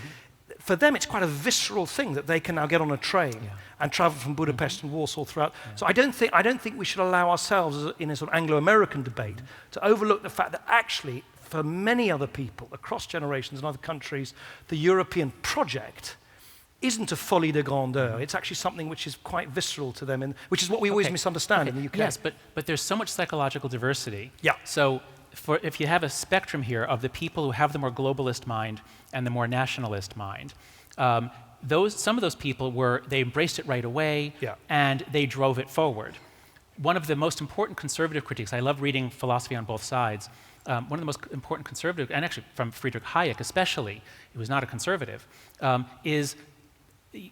for them it's quite a visceral thing that they can now get on a train and travel from Budapest and Warsaw throughout. So I don't think we should allow ourselves, in a sort of Anglo-American debate, to overlook the fact that actually, for many other people across generations in other countries, the European project isn't a folie de grandeur. It's actually something which is quite visceral to them, and which is what we always misunderstand in the UK. Yes, but there's so much psychological diversity. Yeah. So if you have a spectrum here of the people who have the more globalist mind and the more nationalist mind, some of those people they embraced it right away, and they drove it forward. One of the most important conservative critiques, I love reading philosophy on both sides, one of the most important conservative, and actually from Friedrich Hayek especially, who was not a conservative, is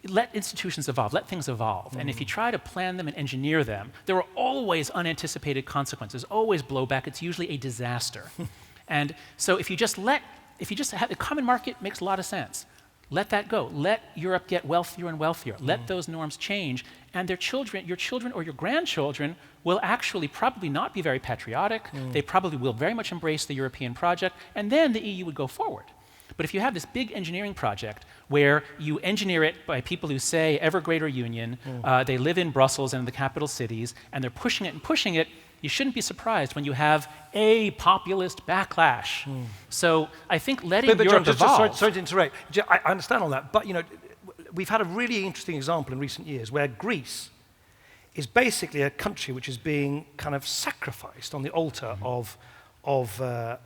let institutions evolve, let things evolve. And if you try to plan them and engineer them, there are always unanticipated consequences, always blowback. It's usually a disaster. And so if you just have the common market, makes a lot of sense. Let that go. Let Europe get wealthier and wealthier. Let those norms change, and their children, your children or your grandchildren will actually probably not be very patriotic. They probably will very much embrace the European project, and then the EU would go forward. But if you have this big engineering project where you engineer it by people who say ever greater union, they live in Brussels and in the capital cities, and they're pushing it and pushing it, you shouldn't be surprised when you have a populist backlash. So I think letting Europe John, evolve... sorry to interrupt. I understand all that, but we've had a really interesting example in recent years where Greece is basically a country which is being kind of sacrificed on the altar of kind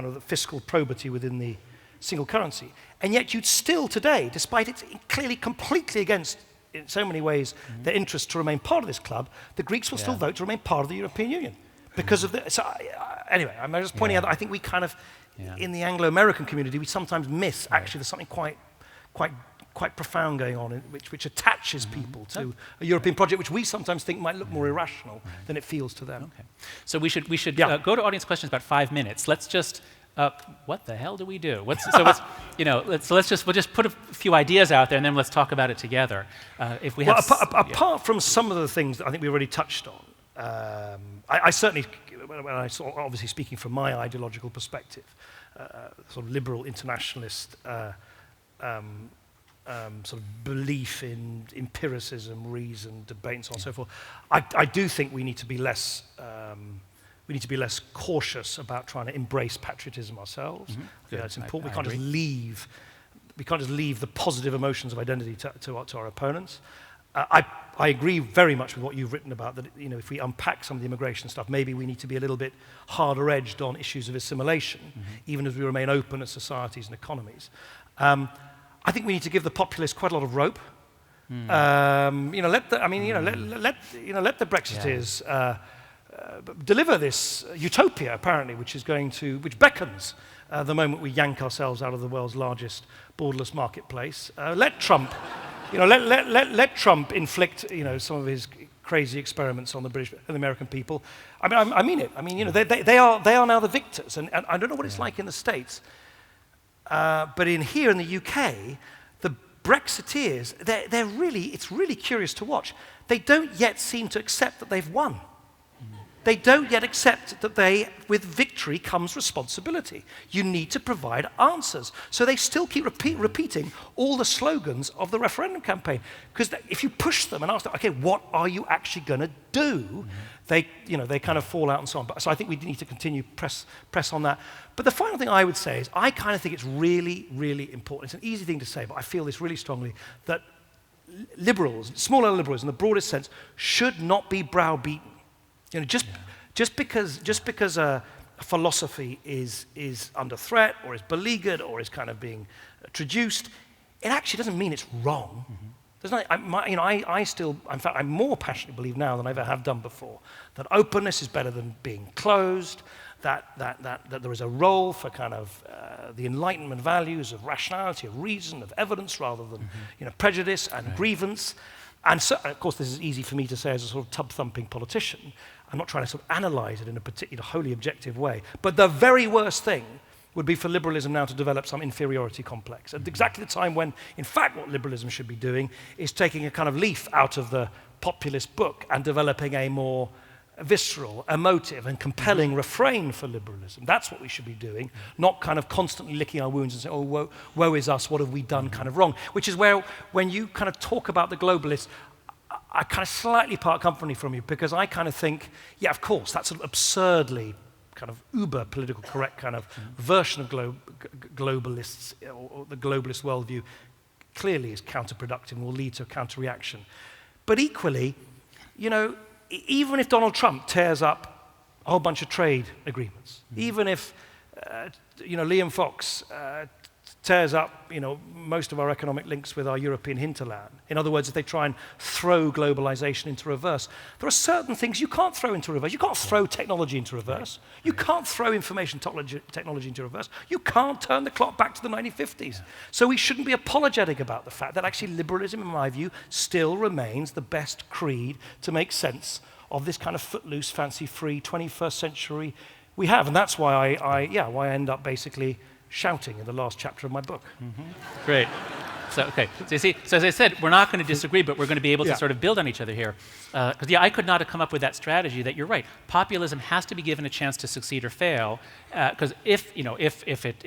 of the fiscal probity within the single currency. And yet you'd still today, despite it's clearly completely against, in so many ways, their interest to remain part of this club, the Greeks will still vote to remain part of the European Union. Because of the... So anyway, I'm just pointing out that I think we kind of, in the Anglo-American community, we sometimes miss, actually, there's something quite profound going on, which attaches people to a European project, which we sometimes think might look more irrational than it feels to them. Okay. So we should go to audience questions about 5 minutes. Let's just... what the hell do we do? We'll just put a few ideas out there, and then let's talk about it together. Apart from some of the things that I think we already touched on, I certainly, when I saw, obviously speaking from my ideological perspective, sort of liberal internationalist sort of belief in empiricism, reason, debate, and so on and so forth, I do think we need to be less. We need to be less cautious about trying to embrace patriotism ourselves. It's important. We can't just leave the positive emotions of identity to our opponents. I agree very much with what you've written about that. If we unpack some of the immigration stuff, maybe we need to be a little bit harder edged on issues of assimilation, even as we remain open as societies and economies. I think we need to give the populists quite a lot of rope. Let the Brexiteers. Deliver this utopia, apparently, which beckons the moment we yank ourselves out of the world's largest borderless marketplace. Let Trump, let Trump inflict, some of his crazy experiments on the British and the American people. I mean it. They are now the victors, and I don't know what it's like in the States, but here in the UK, the Brexiteers, it's really curious to watch. They don't yet seem to accept that they've won. They don't yet accept that with victory comes responsibility. You need to provide answers. So they still keep repeating all the slogans of the referendum campaign. Because if you push them and ask them, okay, what are you actually going to do? They kind of fall out and so on. So I think we need to continue press on that. But the final thing I would say is I kind of think it's really, really important. It's an easy thing to say, but I feel this really strongly, that liberals, small L liberals in the broadest sense, should not be browbeaten. Just because a philosophy is under threat or is beleaguered or is kind of being traduced, it actually doesn't mean it's wrong. There's not, in fact, I more passionately believe now than I ever have done before that openness is better than being closed. That there is a role for kind of the Enlightenment values of rationality, of reason, of evidence, rather than prejudice and grievance. And so, of course, this is easy for me to say as a sort of tub-thumping politician. I'm not trying to sort of analyze it in a particular wholly objective way. But the very worst thing would be for liberalism now to develop some inferiority complex. At exactly the time when, in fact, what liberalism should be doing is taking a kind of leaf out of the populist book and developing a more visceral, emotive, and compelling refrain for liberalism. That's what we should be doing, not kind of constantly licking our wounds and saying, oh, woe is us, what have we done kind of wrong? Which is where, when you kind of talk about the globalists, I kind of slightly part company from you, because I kind of think, yeah, of course, that's an absurdly kind of uber political correct kind of version of globalists, or the globalist worldview, clearly is counterproductive and will lead to a counter-reaction. But equally, even if Donald Trump tears up a whole bunch of trade agreements, even if Liam Fox tears up most of our economic links with our European hinterland, in other words, if they try and throw globalization into reverse, there are certain things you can't throw into reverse. You can't throw technology into reverse. You can't throw information technology into reverse. You can't turn the clock back to the 1950s. So we shouldn't be apologetic about the fact that actually liberalism, in my view, still remains the best creed to make sense of this kind of footloose, fancy-free 21st century we have. And that's why I end up basically shouting in the last chapter of my book. Great. So, okay. So you see, so as I said, we're not going to disagree, but we're going to be able to sort of build on each other here. Because I could not have come up with that strategy that you're right. Populism has to be given a chance to succeed or fail. Because if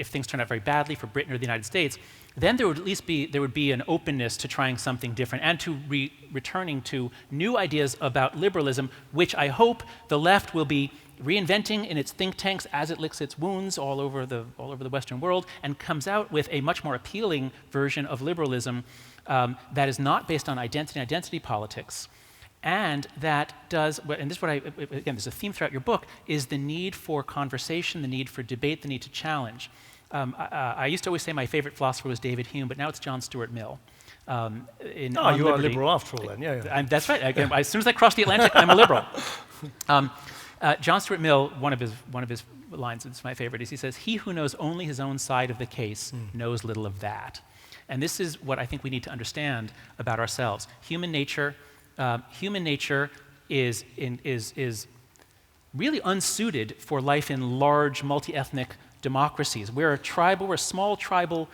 things turn out very badly for Britain or the United States, then there would at least be an openness to trying something different and to returning to new ideas about liberalism, which I hope the left will be reinventing in its think tanks as it licks its wounds all over the Western world, and comes out with a much more appealing version of liberalism that is not based on identity politics, and that does, and this is what again, there's a theme throughout your book, is the need for conversation, the need for debate, the need to challenge. I used to always say my favorite philosopher was David Hume, but now it's John Stuart Mill. You are a liberal after all, then. Yeah. That's right. As soon as I cross the Atlantic, I'm a liberal. John Stuart Mill, one of his lines, it's my favorite, is he says, "He who knows only his own side of the case knows little of that." And this is what I think we need to understand about ourselves. Human nature is really unsuited for life in large multi-ethnic democracies. We're a small tribal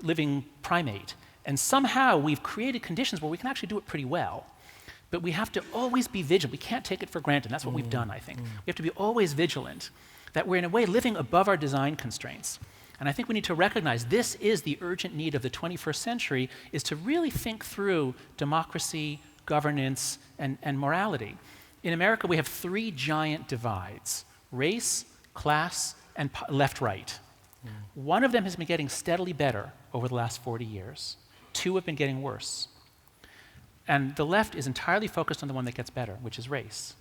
living primate. And somehow we've created conditions where we can actually do it pretty well. But we have to always be vigilant. We can't take it for granted. That's what we've done, I think. We have to be always vigilant, that we're in a way living above our design constraints. And I think we need to recognize this is the urgent need of the 21st century, is to really think through democracy, governance, and morality. In America, we have three giant divides: race, class, and left-right. One of them has been getting steadily better over the last 40 years. Two have been getting worse. And the left is entirely focused on the one that gets better, which is race.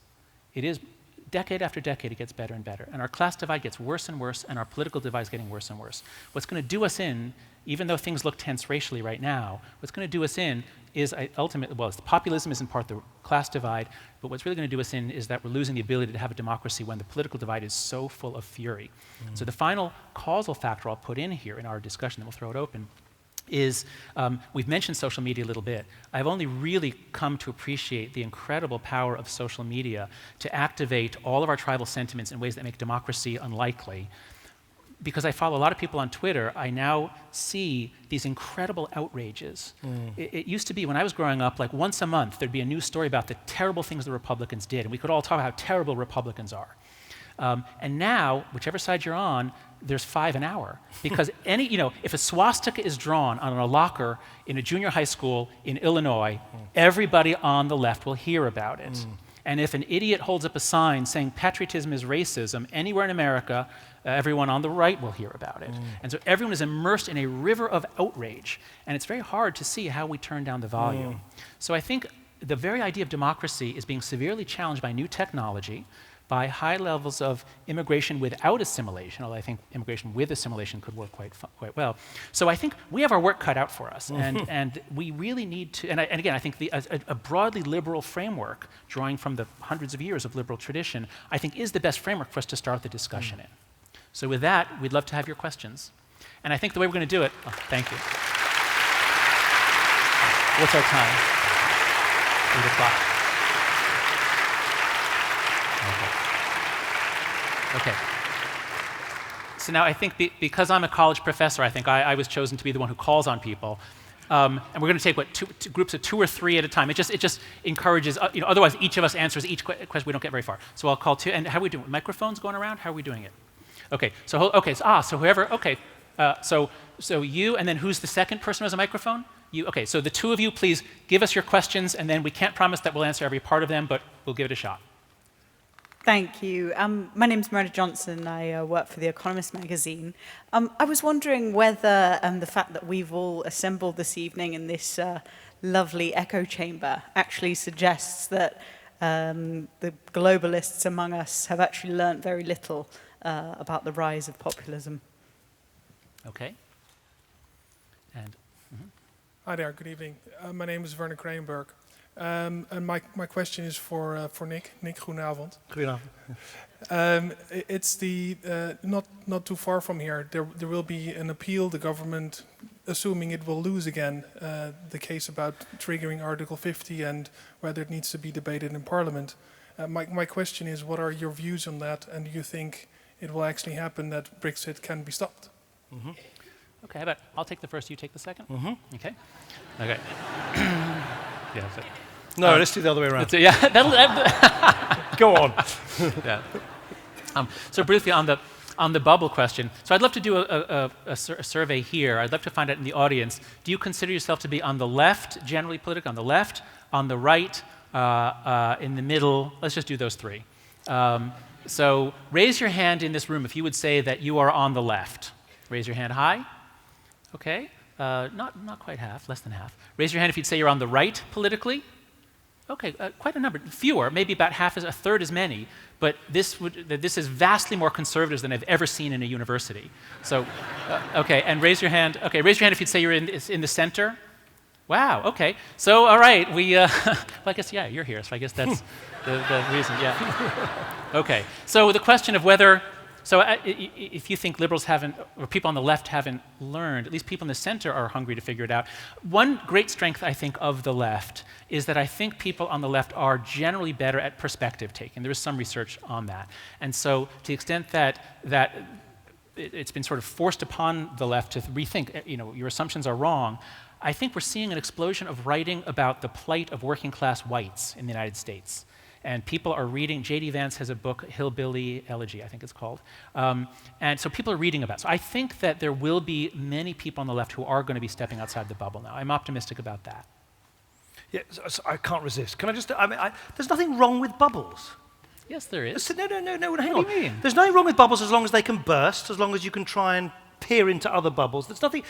It is, decade after decade, it gets better and better. And our class divide gets worse and worse, and our political divide is getting worse and worse. What's going to do us in, even though things look tense racially right now, what's going to do us in is ultimately, well, populism is in part the class divide, but what's really going to do us in is that we're losing the ability to have a democracy when the political divide is so full of fury. So the final causal factor I'll put in here in our discussion, then we'll throw it open, is, we've mentioned social media a little bit. I've only really come to appreciate the incredible power of social media to activate all of our tribal sentiments in ways that make democracy unlikely. Because I follow a lot of people on Twitter, I now see these incredible outrages. It used to be, when I was growing up, like once a month, there'd be a news story about the terrible things the Republicans did, and we could all talk about how terrible Republicans are. And now, whichever side you're on, there's 5 an hour. Because if a swastika is drawn on a locker in a junior high school in Illinois, everybody on the left will hear about it. And if an idiot holds up a sign saying patriotism is racism anywhere in America, everyone on the right will hear about it. And so everyone is immersed in a river of outrage. And it's very hard to see how we turn down the volume. So I think the very idea of democracy is being severely challenged by new technology, by high levels of immigration without assimilation, although I think immigration with assimilation could work quite well. So I think we have our work cut out for us, and we really need to, and again, I think a broadly liberal framework, drawing from the hundreds of years of liberal tradition, I think is the best framework for us to start the discussion in. So with that, we'd love to have your questions. And I think the way we're going to do it, thank you. What's our time? 8 o'clock. Okay. So now I think because I'm a college professor, I think I was chosen to be the one who calls on people. And we're going to take, two groups of 2 or 3 at a time. It just encourages, otherwise each of us answers each question, we don't get very far. So I'll call 2, and how are we doing? Microphones going around? How are we doing it? Okay, so whoever, okay. So you, and then who's the second person who has a microphone? You, okay, so the 2 of you, please give us your questions, and then we can't promise that we'll answer every part of them, but we'll give it a shot. Thank you. My name is Miranda Johnson. I work for The Economist magazine. I was wondering whether the fact that we've all assembled this evening in this lovely echo chamber actually suggests that the globalists among us have actually learnt very little about the rise of populism. Okay. And Hi there, good evening. My name is Werner Kranenberg. And my question is for Nick. Nick, goedenavond. Goedenavond. It's not too far from here. There will be an appeal. The government, assuming it will lose again, the case about triggering Article 50 and whether it needs to be debated in Parliament. My question is, what are your views on that? And do you think it will actually happen that Brexit can be stopped? Okay, how about I'll take the first, you take the second? Okay. Okay. Yeah. So, No, let's do the other way around. yeah. Go on. Yeah. So briefly on the bubble question. So I'd love to do a survey here. I'd love to find out in the audience, do you consider yourself to be on the left, generally political, on the left, on the right, in the middle? Let's just do those three. So raise your hand in this room if you would say that you are on the left. Raise your hand high. Okay. Not quite half, less than half. Raise your hand if you'd say you're on the right politically. Okay, quite a number. Fewer, maybe about a third as many. But this is vastly more conservatives than I've ever seen in a university. So, okay, and raise your hand. Okay, raise your hand if you'd say you're in the center. Wow. Okay. So, all right, well, I guess you're here. So I guess that's the reason. Yeah. Okay. So the question of whether. So if you think liberals haven't, or people on the left haven't learned, at least people in the center are hungry to figure it out. One great strength, I think, of the left is that I think people on the left are generally better at perspective taking. There is some research on that. And so to the extent that it's been sort of forced upon the left to rethink, your assumptions are wrong, I think we're seeing an explosion of writing about the plight of working class whites in the United States. And people are reading, J.D. Vance has a book, Hillbilly Elegy, I think it's called. And so people are reading about it. So I think that there will be many people on the left who are going to be stepping outside the bubble now. I'm optimistic about that. Yeah, so I can't resist. Can I just, there's nothing wrong with bubbles. Yes, there is. No, hang on. What do you mean? There's nothing wrong with bubbles as long as they can burst, as long as you can try and peer into other bubbles. There's nothing,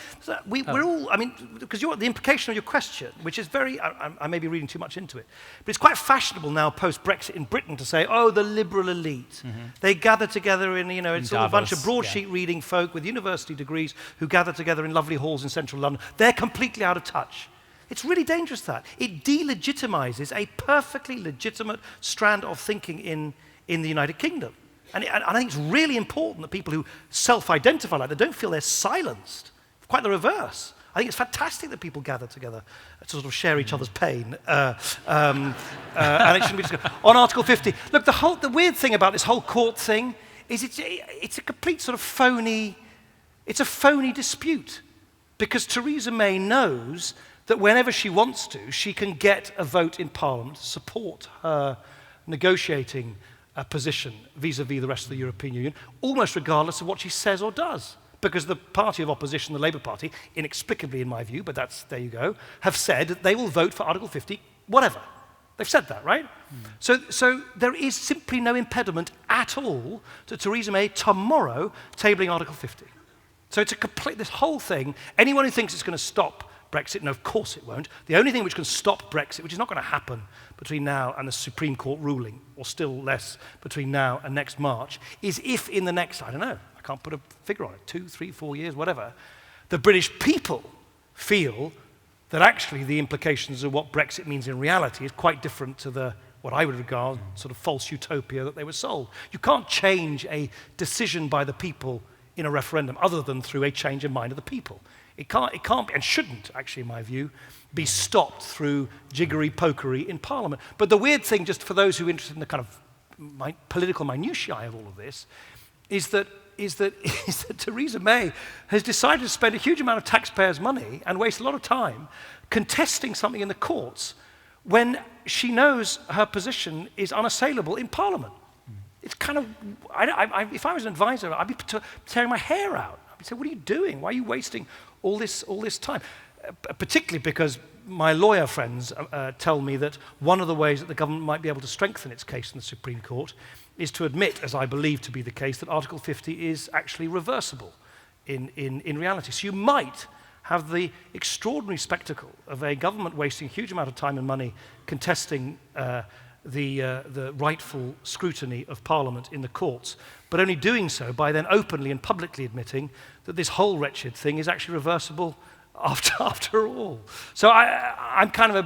we're all, because the implication of your question, which is very, I may be reading too much into it, but it's quite fashionable now post-Brexit in Britain to say, oh, the liberal elite. They gather together in, it's all a bunch of broadsheet reading folk with university degrees who gather together in lovely halls in central London. They're completely out of touch. It's really dangerous, that. It delegitimizes a perfectly legitimate strand of thinking in the United Kingdom. And I think it's really important that people who self-identify like that don't feel they're silenced. Quite the reverse. I think it's fantastic that people gather together to sort of share each other's pain. And it shouldn't be just on Article 50. Look, the weird thing about this whole court thing is it's a complete sort of phony dispute. Because Theresa May knows that whenever she wants to, she can get a vote in Parliament to support her negotiating position vis-à-vis the rest of the European Union, almost regardless of what she says or does. Because the party of opposition, the Labour Party, inexplicably in my view, but there you go, have said that they will vote for Article 50, whatever. They've said that, right? So there is simply no impediment at all to Theresa May tomorrow tabling Article 50. So it's this whole thing, anyone who thinks it's going to stop Brexit, no, of course it won't. The only thing which can stop Brexit, which is not going to happen between now and the Supreme Court ruling, or still less between now and next March, is if in the next, I don't know, I can't put a figure on it, 2, 3, 4 years, whatever, the British people feel that actually the implications of what Brexit means in reality is quite different to what I would regard sort of false utopia that they were sold. You can't change a decision by the people in a referendum other than through a change of mind of the people. It can't be, and shouldn't, actually, in my view, be stopped through jiggery-pokery in Parliament. But the weird thing, just for those who are interested in the kind of political minutiae of all of this, is that Theresa May has decided to spend a huge amount of taxpayers' money and waste a lot of time contesting something in the courts when she knows her position is unassailable in Parliament. It's kind of, if I was an advisor, I'd be tearing my hair out. I'd say, what are you doing? Why are you wasting all this time? Particularly because my lawyer friends tell me that one of the ways that the government might be able to strengthen its case in the Supreme Court is to admit, as I believe to be the case, that Article 50 is actually reversible in reality. So you might have the extraordinary spectacle of a government wasting a huge amount of time and money contesting the rightful scrutiny of Parliament in the courts, but only doing so by then openly and publicly admitting that this whole wretched thing is actually reversible after all. So I'm kind of a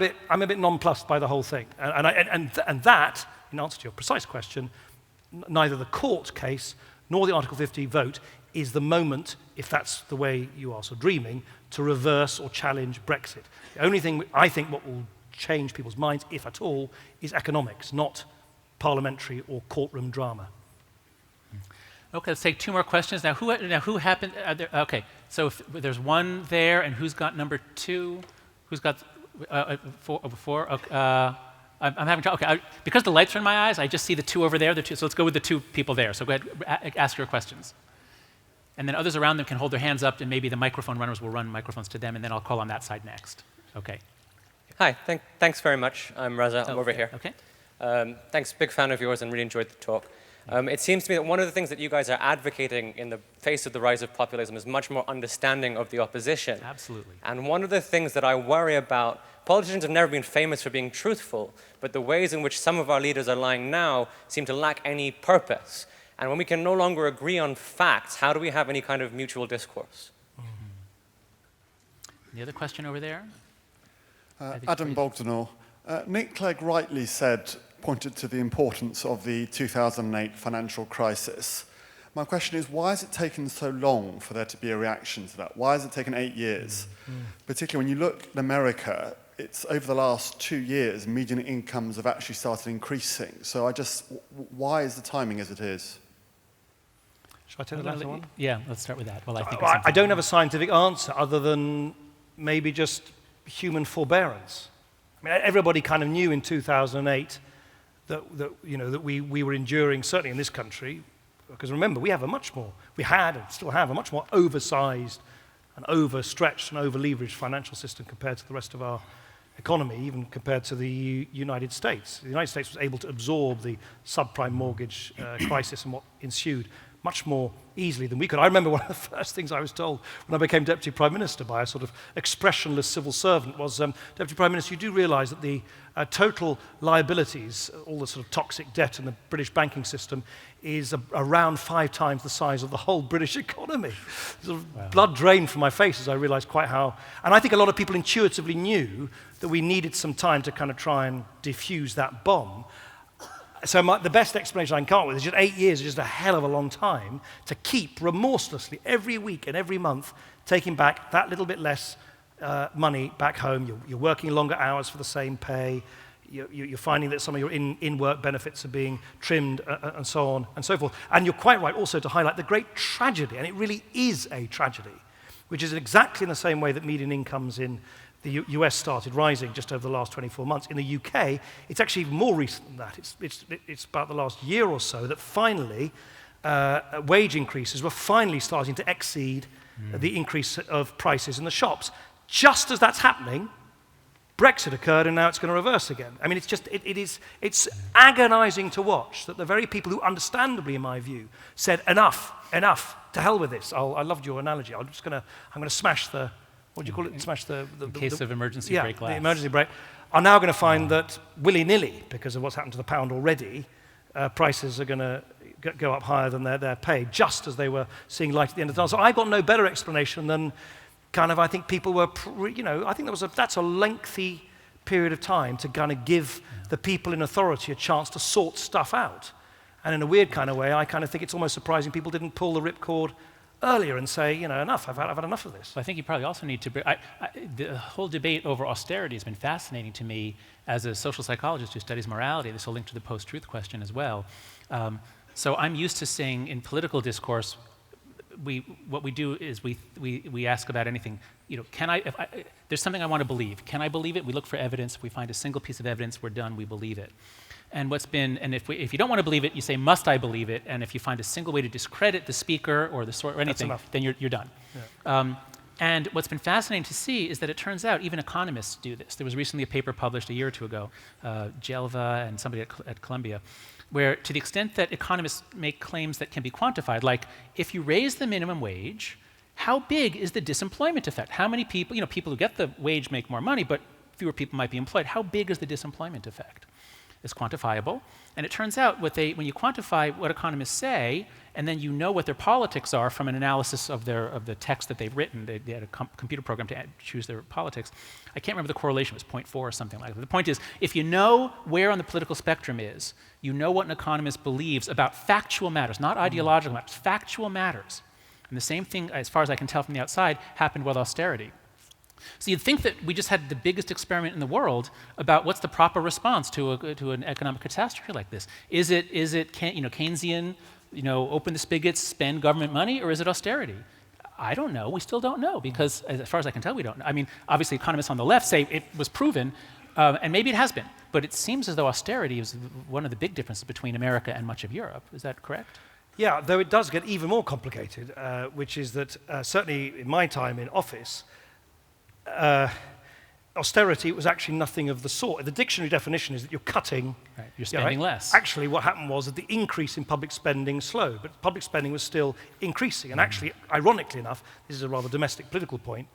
bit nonplussed by the whole thing, and that, in answer to your precise question, neither the court case nor the Article 50 vote is the moment, if that's the way you are so dreaming, to reverse or challenge Brexit. The only thing I think what will change people's minds, if at all, is economics, not parliamentary or courtroom drama. Okay, let's take 2 more questions. Now, who happened? Okay, so if there's one there, and who's got number 2? Who's got 4? Okay, I'm having trouble. Okay, because the lights are in my eyes, I just see the 2 over there. So let's go with the 2 people there. So go ahead, ask your questions. And then others around them can hold their hands up, and maybe the microphone runners will run microphones to them, and then I'll call on that side next. Okay. Hi, thanks very much. I'm Reza, I'm over here. Okay. Thanks, big fan of yours and really enjoyed the talk. It seems to me that one of the things that you guys are advocating in the face of the rise of populism is much more understanding of the opposition. Absolutely. And one of the things that I worry about, politicians have never been famous for being truthful, but the ways in which some of our leaders are lying now seem to lack any purpose. And when we can no longer agree on facts, how do we have any kind of mutual discourse? The other question over there? Adam Bogdanor. Nick Clegg rightly pointed to the importance of the 2008 financial crisis. My question is, why has it taken so long for there to be a reaction to that? Why has it taken 8 years? Particularly when you look at America, it's over the last 2 years, median incomes have actually started increasing. So why is the timing as it is? Shall I take the latter one? Yeah, let's start with that. Well, I don't have a scientific answer other than maybe just human forbearance. I mean, everybody kind of knew in 2008 that we were enduring, certainly in this country, because remember, we had and still have a much more oversized and overstretched and over-leveraged financial system compared to the rest of our economy, even compared to the United States. The United States was able to absorb the subprime mortgage crisis and what ensued much more easily than we could. I remember one of the first things I was told when I became Deputy Prime Minister by a sort of expressionless civil servant was, Deputy Prime Minister, you do realise that the total liabilities, all the sort of toxic debt in the British banking system, is around 5 times the size of the whole British economy. Sort of blood drained from my face as I realised quite how... And I think a lot of people intuitively knew that we needed some time to kind of try and defuse that bomb. So the best explanation I can come up with is just 8 years is just a hell of a long time to keep remorselessly every week and every month taking back that little bit less money back home. You're working longer hours for the same pay. You're finding that some of your in-work benefits are being trimmed and so on and so forth. And you're quite right also to highlight the great tragedy, and it really is a tragedy, which is exactly in the same way that median incomes in the US started rising just over the last 24 months. In the UK, it's actually even more recent than that. It's about the last year or so that finally wage increases were finally starting to exceed the increase of prices in the shops. Just as that's happening, Brexit occurred, and now it's going to reverse again. I mean, it's agonizing to watch that the very people who, understandably, in my view, said enough, to hell with this. I loved your analogy. I'm going to smash the... What do you call it? Smash the case of emergency brake glass. The emergency brake. Are now going to find that willy-nilly, because of what's happened to the pound already, prices are going to go up higher than their pay, just as they were seeing light at the end of the tunnel. So I got no better explanation than kind of, I think people were, I think that's a lengthy period of time to kind of give the people in authority a chance to sort stuff out. And in a weird kind of way, I kind of think it's almost surprising people didn't pull the ripcord earlier and say, enough, I've had enough of this. Well, I think you probably also need to... the whole debate over austerity has been fascinating to me as a social psychologist who studies morality. This will link to the post-truth question as well. So I'm used to saying in political discourse, what we do is we ask about anything. There's something I want to believe. Can I believe it? We look for evidence. If we find a single piece of evidence, we're done, we believe it. And if you don't want to believe it, you say, must I believe it? And if you find a single way to discredit the speaker or the source or anything, then you're done. Yeah. And what's been fascinating to see is that it turns out even economists do this. There was recently a paper published a year or two ago, Jelva and somebody at Columbia, where to the extent that economists make claims that can be quantified, like if you raise the minimum wage, how big is the disemployment effect? How many people, people who get the wage make more money, but fewer people might be employed. How big is the disemployment effect? It's quantifiable. And it turns out when you quantify what economists say, and then you know what their politics are from an analysis of the text that they've written, they had a computer program to choose their politics. I can't remember the correlation, it was 0.4 or something like that. The point is, if you know where on the political spectrum is, you know what an economist believes about factual matters, not ideological matters, factual matters. And the same thing, as far as I can tell from the outside, happened with austerity. So you'd think that we just had the biggest experiment in the world about what's the proper response to an economic catastrophe like this. Is it Keynesian open the spigots, spend government money, or is it austerity? I don't know. We still don't know because, as far as I can tell, we don't know. I mean, obviously, economists on the left say it was proven, and maybe it has been. But it seems as though austerity is one of the big differences between America and much of Europe. Is that correct? Yeah, though it does get even more complicated, which is that certainly in my time in office, austerity was actually nothing of the sort. The dictionary definition is that you're cutting. Right. You're spending less. Actually, what happened was that the increase in public spending slowed, but public spending was still increasing. And actually, ironically enough, this is a rather domestic political point,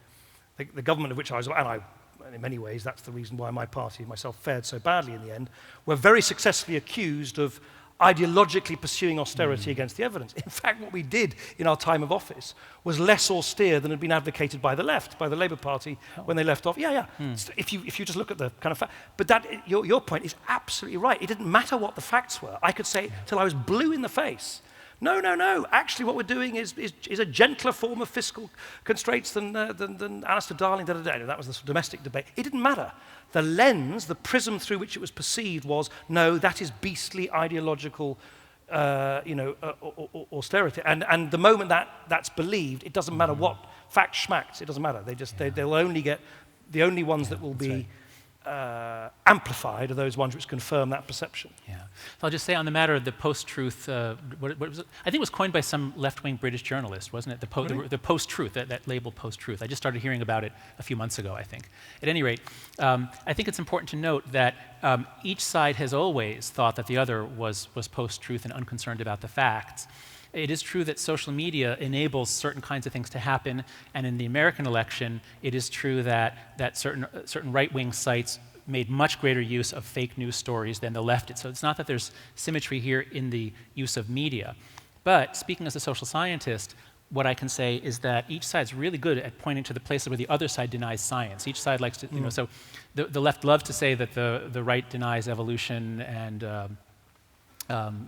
the government of which I was, and in many ways, that's the reason why my party and myself fared so badly in the end, were very successfully accused of ideologically pursuing austerity against the evidence. In fact, what we did in our time of office was less austere than had been advocated by the left, by the Labour Party when they left off. If you just look at the kind of fact. But your point is absolutely right. It didn't matter what the facts were. I could say till I was blue in the face. No. Actually, what we're doing is a gentler form of fiscal constraints than Alistair Darling. That was the sort of domestic debate. It didn't matter. The lens, the prism through which it was perceived was, no, that is beastly ideological, austerity. And the moment that's believed, it doesn't matter what fact schmacks. It doesn't matter. They'll only get the only ones that will be amplified are those ones which confirm that perception. Yeah. So I'll just say on the matter of the post-truth, what was it? I think it was coined by some left-wing British journalist, wasn't it? The post-truth, that label post-truth. I just started hearing about it a few months ago, I think. At any rate, I think it's important to note that each side has always thought that the other was post-truth and unconcerned about the facts. It is true that social media enables certain kinds of things to happen, and in the American election, it is true that certain right-wing sites made much greater use of fake news stories than the left did. So it's not that there's symmetry here in the use of media. But speaking as a social scientist, what I can say is that each side's really good at pointing to the places where the other side denies science. Each side likes to, so the left loves to say that the right denies evolution and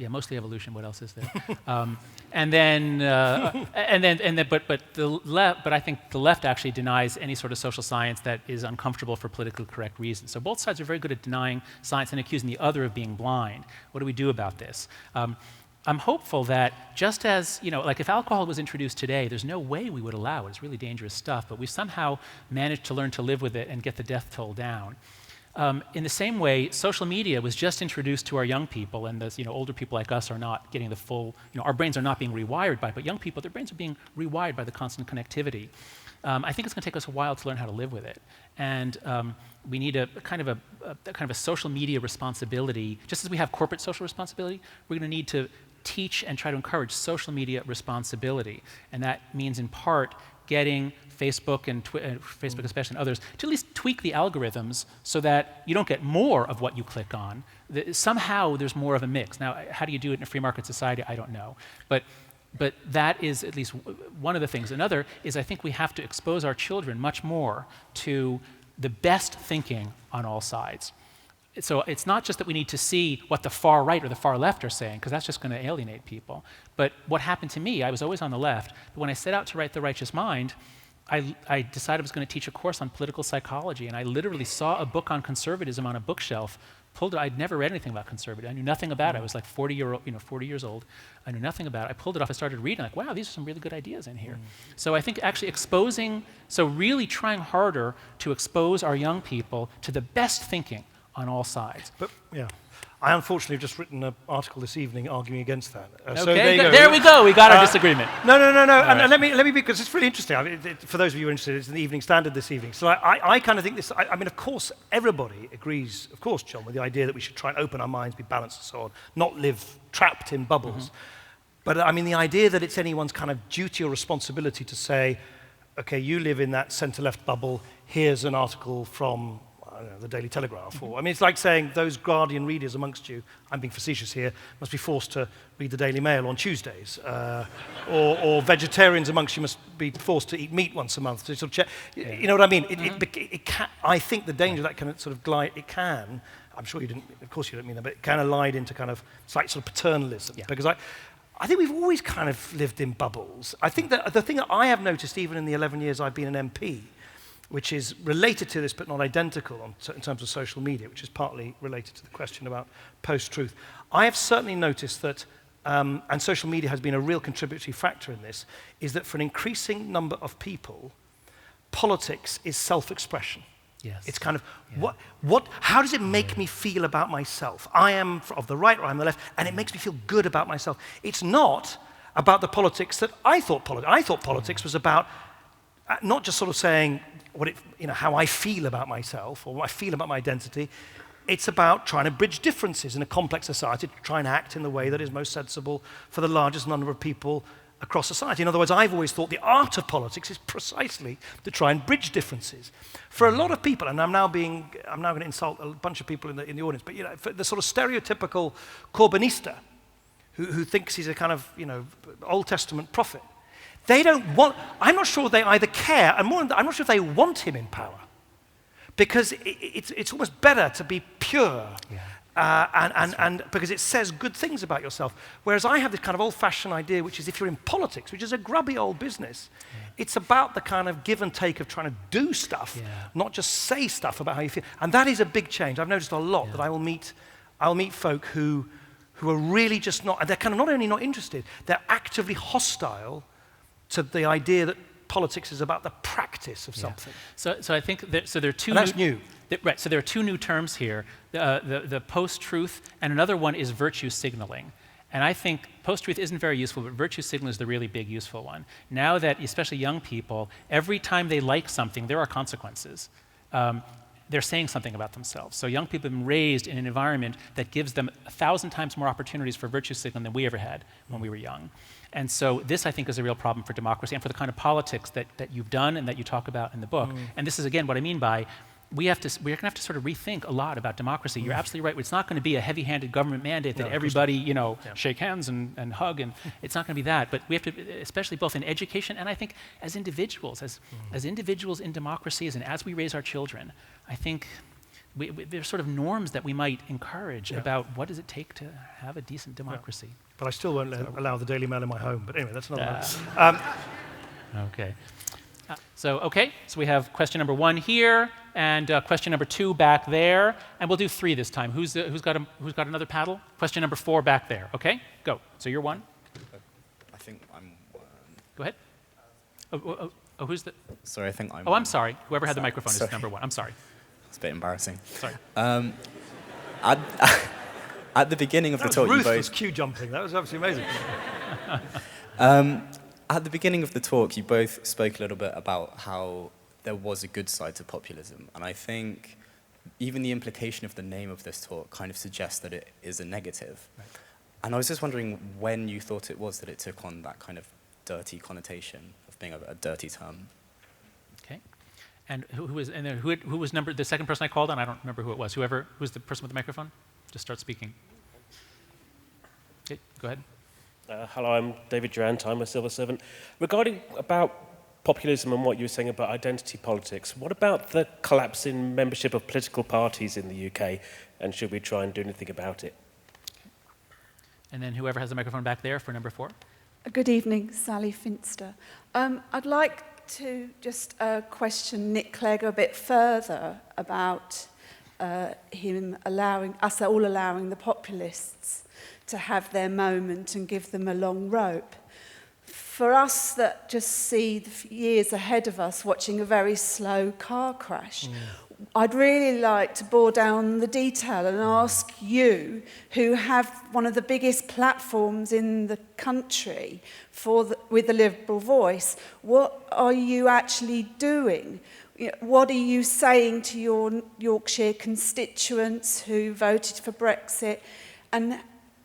mostly evolution. What else is there? But I think the left actually denies any sort of social science that is uncomfortable for politically correct reasons. So both sides are very good at denying science and accusing the other of being blind. What do we do about this? I'm hopeful that just as, like if alcohol was introduced today, there's no way we would allow it. It's really dangerous stuff, but we somehow managed to learn to live with it and get the death toll down. In the same way, social media was just introduced to our young people, and older people like us are not getting the full, our brains are not being rewired by it, but young people, their brains are being rewired by the constant connectivity. I think it's going to take us a while to learn how to live with it. And we need a kind of a social media responsibility. Just as we have corporate social responsibility, we're going to need to teach and try to encourage social media responsibility. And that means in part getting Facebook and Facebook especially and others to at least tweak the algorithms so that you don't get more of what you click on. Somehow there's more of a mix. Now, how do you do it in a free market society? I don't know. But that is at least one of the things. Another is I think we have to expose our children much more to the best thinking on all sides. So it's not just that we need to see what the far right or the far left are saying, because that's just going to alienate people. But what happened to me, I was always on the left, but when I set out to write The Righteous Mind, I decided I was going to teach a course on political psychology, and I literally saw a book on conservatism on a bookshelf, pulled it. I'd never read anything about conservatism. I knew nothing about it. I was like 40 years old. I knew nothing about it. I pulled it off. I started reading, like, wow, these are some really good ideas in here. So I think actually really trying harder to expose our young people to the best thinking on all sides. But yeah, I unfortunately have just written an article this evening arguing against that. Okay, so there we go. We got our disagreement. No. And right. let me because it's really interesting. I mean, for those of you who are interested, it's in the Evening Standard this evening. So I kind of think this. I mean, of course, everybody agrees, of course, John, with the idea that we should try and open our minds, be balanced, and so on, not live trapped in bubbles. But I mean, the idea that it's anyone's kind of duty or responsibility to say, okay, you live in that centre-left bubble. Here's an article from the Daily Telegraph. Or, I mean, it's like saying those Guardian readers amongst you, I'm being facetious here, must be forced to read the Daily Mail on Tuesdays. Or vegetarians amongst you must be forced to eat meat once a month to sort of check. You know what I mean? It can, I think the danger of that kind of sort of glide, it can, I'm sure you didn't, of course you don't mean that, but it can allied into kind of, it's like sort of paternalism. Yeah. Because I think we've always kind of lived in bubbles. I think that the thing that I have noticed even in the 11 years I've been an MP, which is related to this but not identical in terms of social media, which is partly related to the question about post-truth. I have certainly noticed that and social media has been a real contributory factor in this, is that for an increasing number of people, politics is self-expression. Yes. It's kind of, how does it make me feel about myself? I am of the right or I'm the left, and it makes me feel good about myself. It's not about the politics that I thought politics was about not just sort of saying how I feel about myself or what I feel about my identity. It's about trying to bridge differences in a complex society, to try and act in the way that is most sensible for the largest number of people across society. In other words, I've always thought the art of politics is precisely to try and bridge differences. For a lot of people, and I'm now going to insult a bunch of people in the audience, but for the sort of stereotypical Corbynista who thinks he's a kind of Old Testament prophet, I'm not sure they either care, and I'm not sure if they want him in power, because it's almost better to be pure. Yeah. And because it says good things about yourself. Whereas I have this kind of old-fashioned idea, which is if you're in politics, which is a grubby old business, it's about the kind of give and take of trying to do stuff, not just say stuff about how you feel. And that is a big change. I've noticed a lot that I'll meet folk who are really just not, and they're kind of not only not interested, they're actively hostile to the idea that politics is about the practice of something. So I think there are two. And that's new. Right. So there are two new terms here: the post-truth, and another one is virtue signaling. And I think post-truth isn't very useful, but virtue signaling is the really big, useful one. Now that, especially young people, every time they like something, there are consequences. They're saying something about themselves. So young people have been raised in an environment that gives them 1,000 times more opportunities for virtue signaling than we ever had when we were young. And so this, I think, is a real problem for democracy and for the kind of politics that you've done and that you talk about in the book. And this is, again, what I mean by we're going to have to sort of rethink a lot about democracy. You're absolutely right. It's not going to be a heavy-handed government mandate that everybody, shake hands and hug, and it's not going to be that. But we have to, especially both in education and I think as individuals, as individuals in democracies and as we raise our children, I think there's sort of norms that we might encourage about what does it take to have a decent democracy. But I still won't allow the Daily Mail in my home. But anyway, that's another matter. Okay. So we have question number 1 here, and question number 2 back there, and we'll do 3 this time. Who's got another paddle? Question number 4 back there. Okay, go. So you're 1. I think I'm 1. Go ahead. Oh, who's the? Sorry, I think I'm. Oh, I'm sorry. Whoever had the microphone Sorry. is number 1. I'm sorry. It's a bit embarrassing. Sorry. At the beginning of the talk, ruthless queue jumping. That was absolutely amazing. At the beginning of the talk, you both spoke a little bit about how there was a good side to populism, and I think even the implication of the name of this talk kind of suggests that it is a negative. Right. And I was just wondering when you thought it was that it took on that kind of dirty connotation of being a dirty term. Okay. And who was the second person I called on? I don't remember who it was. Who's the person with the microphone? Just start speaking. Okay, go ahead. Hello, I'm David Durant. I'm a civil servant. Regarding about populism and what you were saying about identity politics, what about the collapse in membership of political parties in the UK, and should we try and do anything about it? Okay. And then whoever has the microphone back there for number 4. Good evening, Sally Finster. I'd like to just question Nick Clegg a bit further about him allowing the populists to have their moment and give them a long rope. For us that just see the years ahead of us watching a very slow car crash, I'd really like to bore down the detail and ask you, who have one of the biggest platforms in the country with the Liberal voice, what are you actually doing? What are you saying to your Yorkshire constituents who voted for Brexit? And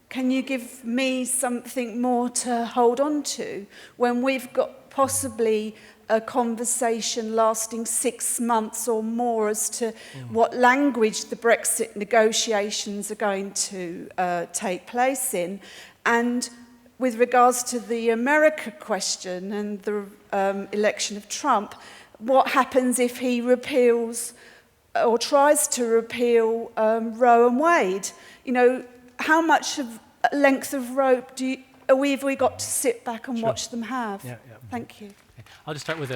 can you give me something more to hold on to when we've got possibly a conversation lasting 6 months or more as to what language the Brexit negotiations are going to take place in? And with regards to the America question and the election of Trump, what happens if he repeals or tries to repeal Roe and Wade? How much of a length of rope have we got to sit back and watch them have? Yeah. Thank you. Okay. I'll start with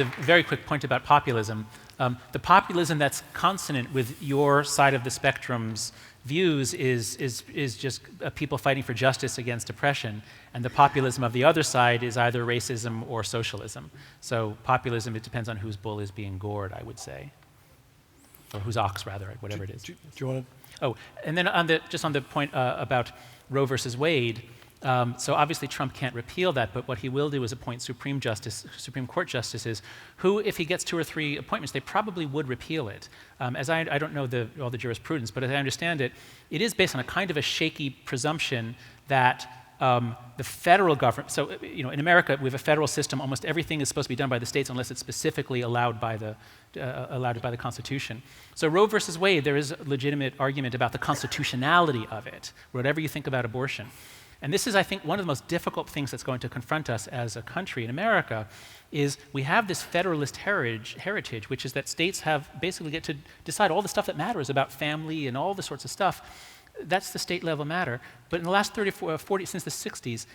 a very quick point about populism. The populism that's consonant with your side of the spectrum's views is just people fighting for justice against oppression, and the populism of the other side is either racism or socialism. So populism, it depends on whose bull is being gored, I would say, or whose ox, rather, whatever it is. Do you want to? Oh, and then just on the point about Roe versus Wade, so obviously Trump can't repeal that, but what he will do is appoint Supreme Court justices who, if he gets 2 or 3 appointments, they probably would repeal it. As I don't know all the jurisprudence, but as I understand it, it is based on a kind of a shaky presumption that the federal government, so in America we have a federal system, almost everything is supposed to be done by the states unless it's specifically allowed by the Constitution. So Roe versus Wade, there is a legitimate argument about the constitutionality of it, whatever you think about abortion. And this is, I think, one of the most difficult things that's going to confront us as a country in America, is we have this federalist heritage, which is that states basically get to decide all the stuff that matters about family and all the sorts of stuff. That's the state level matter. But in the last 30, 40, since the 60s,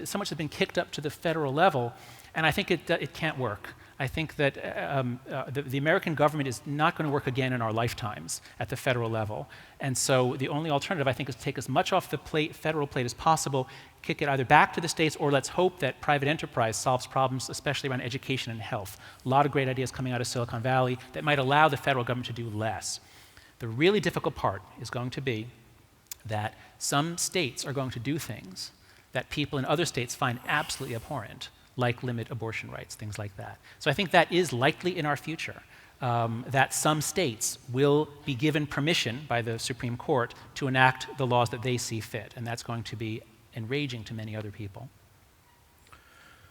so much has been kicked up to the federal level, and I think it can't work. I think that the American government is not going to work again in our lifetimes at the federal level. And so the only alternative, I think, is to take as much off the federal plate as possible, kick it either back to the states, or let's hope that private enterprise solves problems, especially around education and health. A lot of great ideas coming out of Silicon Valley that might allow the federal government to do less. The really difficult part is going to be that some states are going to do things that people in other states find absolutely abhorrent, like limit abortion rights, things like that. So I think that is likely in our future, that some states will be given permission by the Supreme Court to enact the laws that they see fit, and that's going to be enraging to many other people.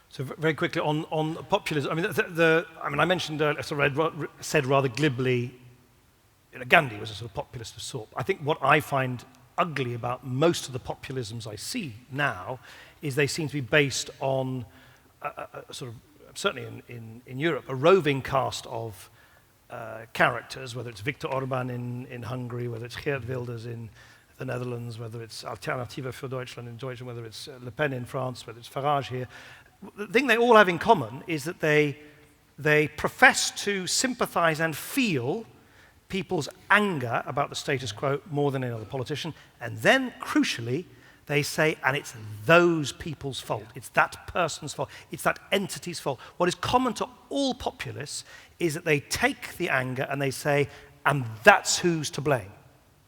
So very quickly on populism, I mean, I mentioned, said rather glibly, Gandhi was a sort of populist of sort. I think what I find ugly about most of the populisms I see now is they seem to be based on sort of, certainly in Europe, a roving cast of characters, whether it's Viktor Orban in Hungary, whether it's Geert Wilders in the Netherlands, whether it's Alternative für Deutschland in Deutschland, whether it's Le Pen in France, whether it's Farage here. The thing they all have in common is that they profess to sympathize and feel people's anger about the status quo more than any other politician, and then, crucially, they say, and it's those people's fault. It's that person's fault. It's that entity's fault. What is common to all populists is that they take the anger and they say, and that's who's to blame.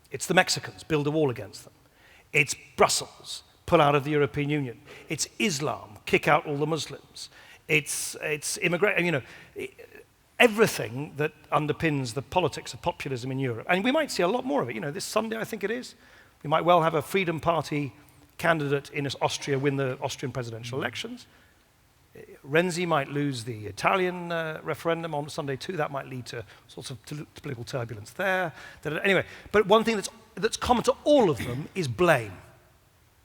It's the Mexicans, build a wall against them. It's Brussels, pull out of the European Union. It's Islam, kick out all the Muslims. It's immigration, everything that underpins the politics of populism in Europe. And we might see a lot more of it. This Sunday, I think it is, we might well have a Freedom Party candidate in Austria win the Austrian presidential elections. Renzi might lose the Italian referendum on Sunday too. That might lead to sorts of political turbulence there. Anyway, but one thing that's common to all of them is blame.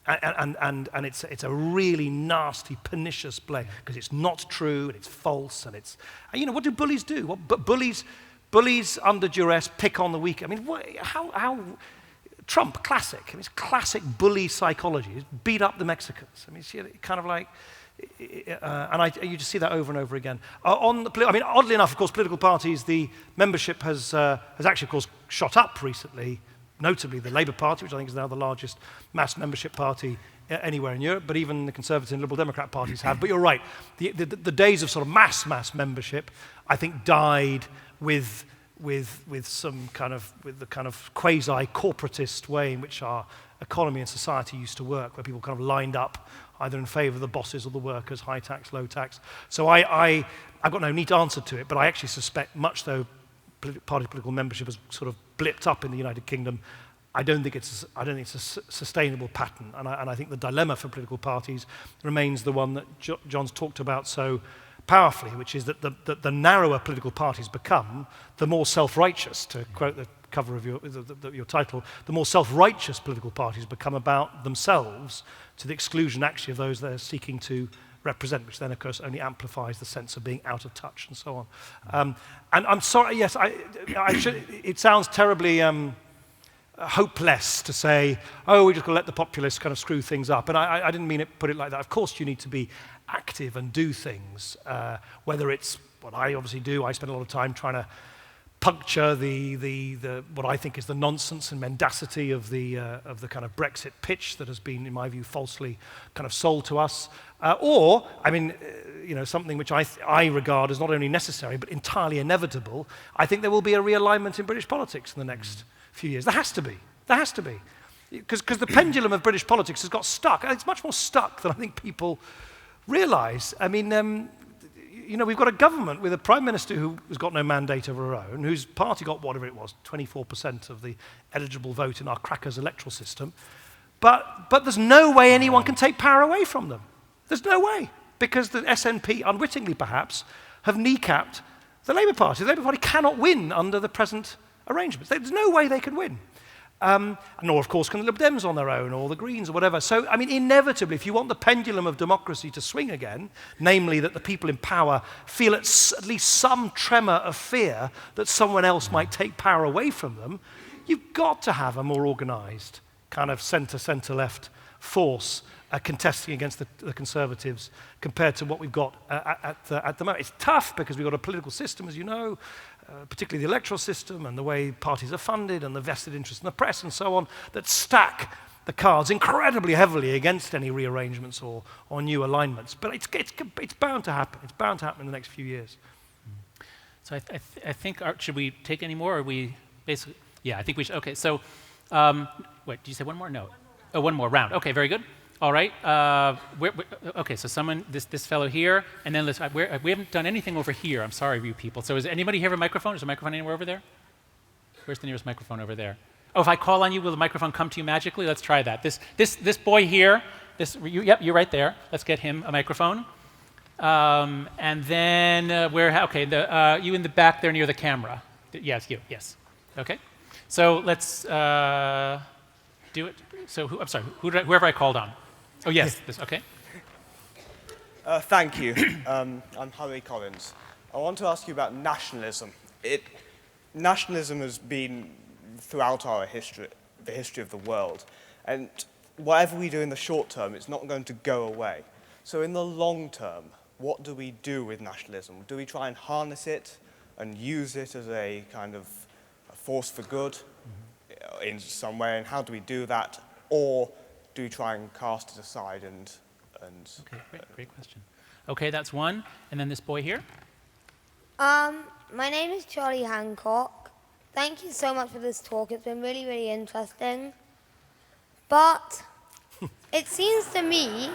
And it's a really nasty, pernicious blame, because it's not true and it's false and what do bullies do? Bullies under duress pick on the weak. I mean, how Trump, classic. I mean, it's classic bully psychology. It's beat up the Mexicans. I mean, it's kind of like, you just see that over and over again. Oddly enough, of course, political parties, the membership has actually, of course, shot up recently. Notably the Labour Party, which I think is now the largest mass membership party anywhere in Europe, but even the Conservative and Liberal Democrat parties have. But you're right, the days of sort of mass membership, I think, died with the kind of quasi-corporatist way in which our economy and society used to work, where people kind of lined up either in favour of the bosses or the workers, high tax, low tax. So I've got no neat answer to it, but I actually suspect, much though party political membership has sort of blipped up in the United Kingdom, I don't think it's a sustainable pattern, and I think the dilemma for political parties remains the one that John's talked about so powerfully, which is that the narrower political parties become, the more self-righteous, to quote the cover of your title, the more self-righteous political parties become about themselves, to the exclusion actually of those they're seeking to represent, which then, of course, only amplifies the sense of being out of touch and so on. And I'm sorry, yes, it sounds terribly hopeless to say, oh, we're just going to let the populists kind of screw things up. And I didn't put it like that. Of course, you need to be active and do things, whether it's what I obviously do. I spend a lot of time trying to puncture what I think is the nonsense and mendacity of the kind of Brexit pitch that has been, in my view, falsely kind of sold to us. Or, I mean, something which I regard as not only necessary but entirely inevitable. I think there will be a realignment in British politics in the next few years. There has to be. There has to be. Because the pendulum of British politics has got stuck. It's much more stuck than I think people realise. I mean, we've got a government with a prime minister who has got no mandate of her own, whose party got whatever it was, 24% of the eligible vote in our crackers electoral system. But there's no way anyone can take power away from them. There's no way. Because the SNP, unwittingly perhaps, have kneecapped the Labour Party. The Labour Party cannot win under the present arrangements. There's no way they can win. Nor, of course, can the Lib Dems on their own, or the Greens, or whatever. So, I mean, inevitably, if you want the pendulum of democracy to swing again, namely that the people in power feel at least some tremor of fear that someone else might take power away from them, you've got to have a more organised kind of centre-left force contesting against the Conservatives compared to what we've got at the moment. It's tough because we've got a political system, as you know, particularly the electoral system and the way parties are funded and the vested interest in the press and so on, that stack the cards incredibly heavily against any rearrangements or new alignments. But it's bound to happen. It's bound to happen in the next few years. So I think, should we take any more? Or are we basically, yeah, I think we should. Okay, so, wait, did you say one more? No. Oh, one more round. Okay, very good. All right. Okay, so someone, this fellow here, and then we haven't done anything over here. I'm sorry, you people. So is anybody here have a microphone? Is there a microphone anywhere over there? Where's the nearest microphone over there? Oh, if I call on you, will the microphone come to you magically? Let's try that. This boy here, yep, you're right there. Let's get him a microphone. And then okay, you in the back there near the camera. Yes, you. Yes. Okay. So let's do it. So I'm sorry. Whoever I called on. Oh, yes, this, okay. Thank you. I'm Harry Collins. I want to ask you about nationalism. Nationalism has been throughout our history, the history of the world, and whatever we do in the short term, it's not going to go away. So in the long term, what do we do with nationalism? Do we try and harness it and use it as a kind of a force for good in some way, and how do we do that? Or do we try and cast it aside and okay, great question. Okay, that's one. And then this boy here. My name is Charlie Hancock. Thank you so much for this talk. It's been really, really interesting. But it seems to me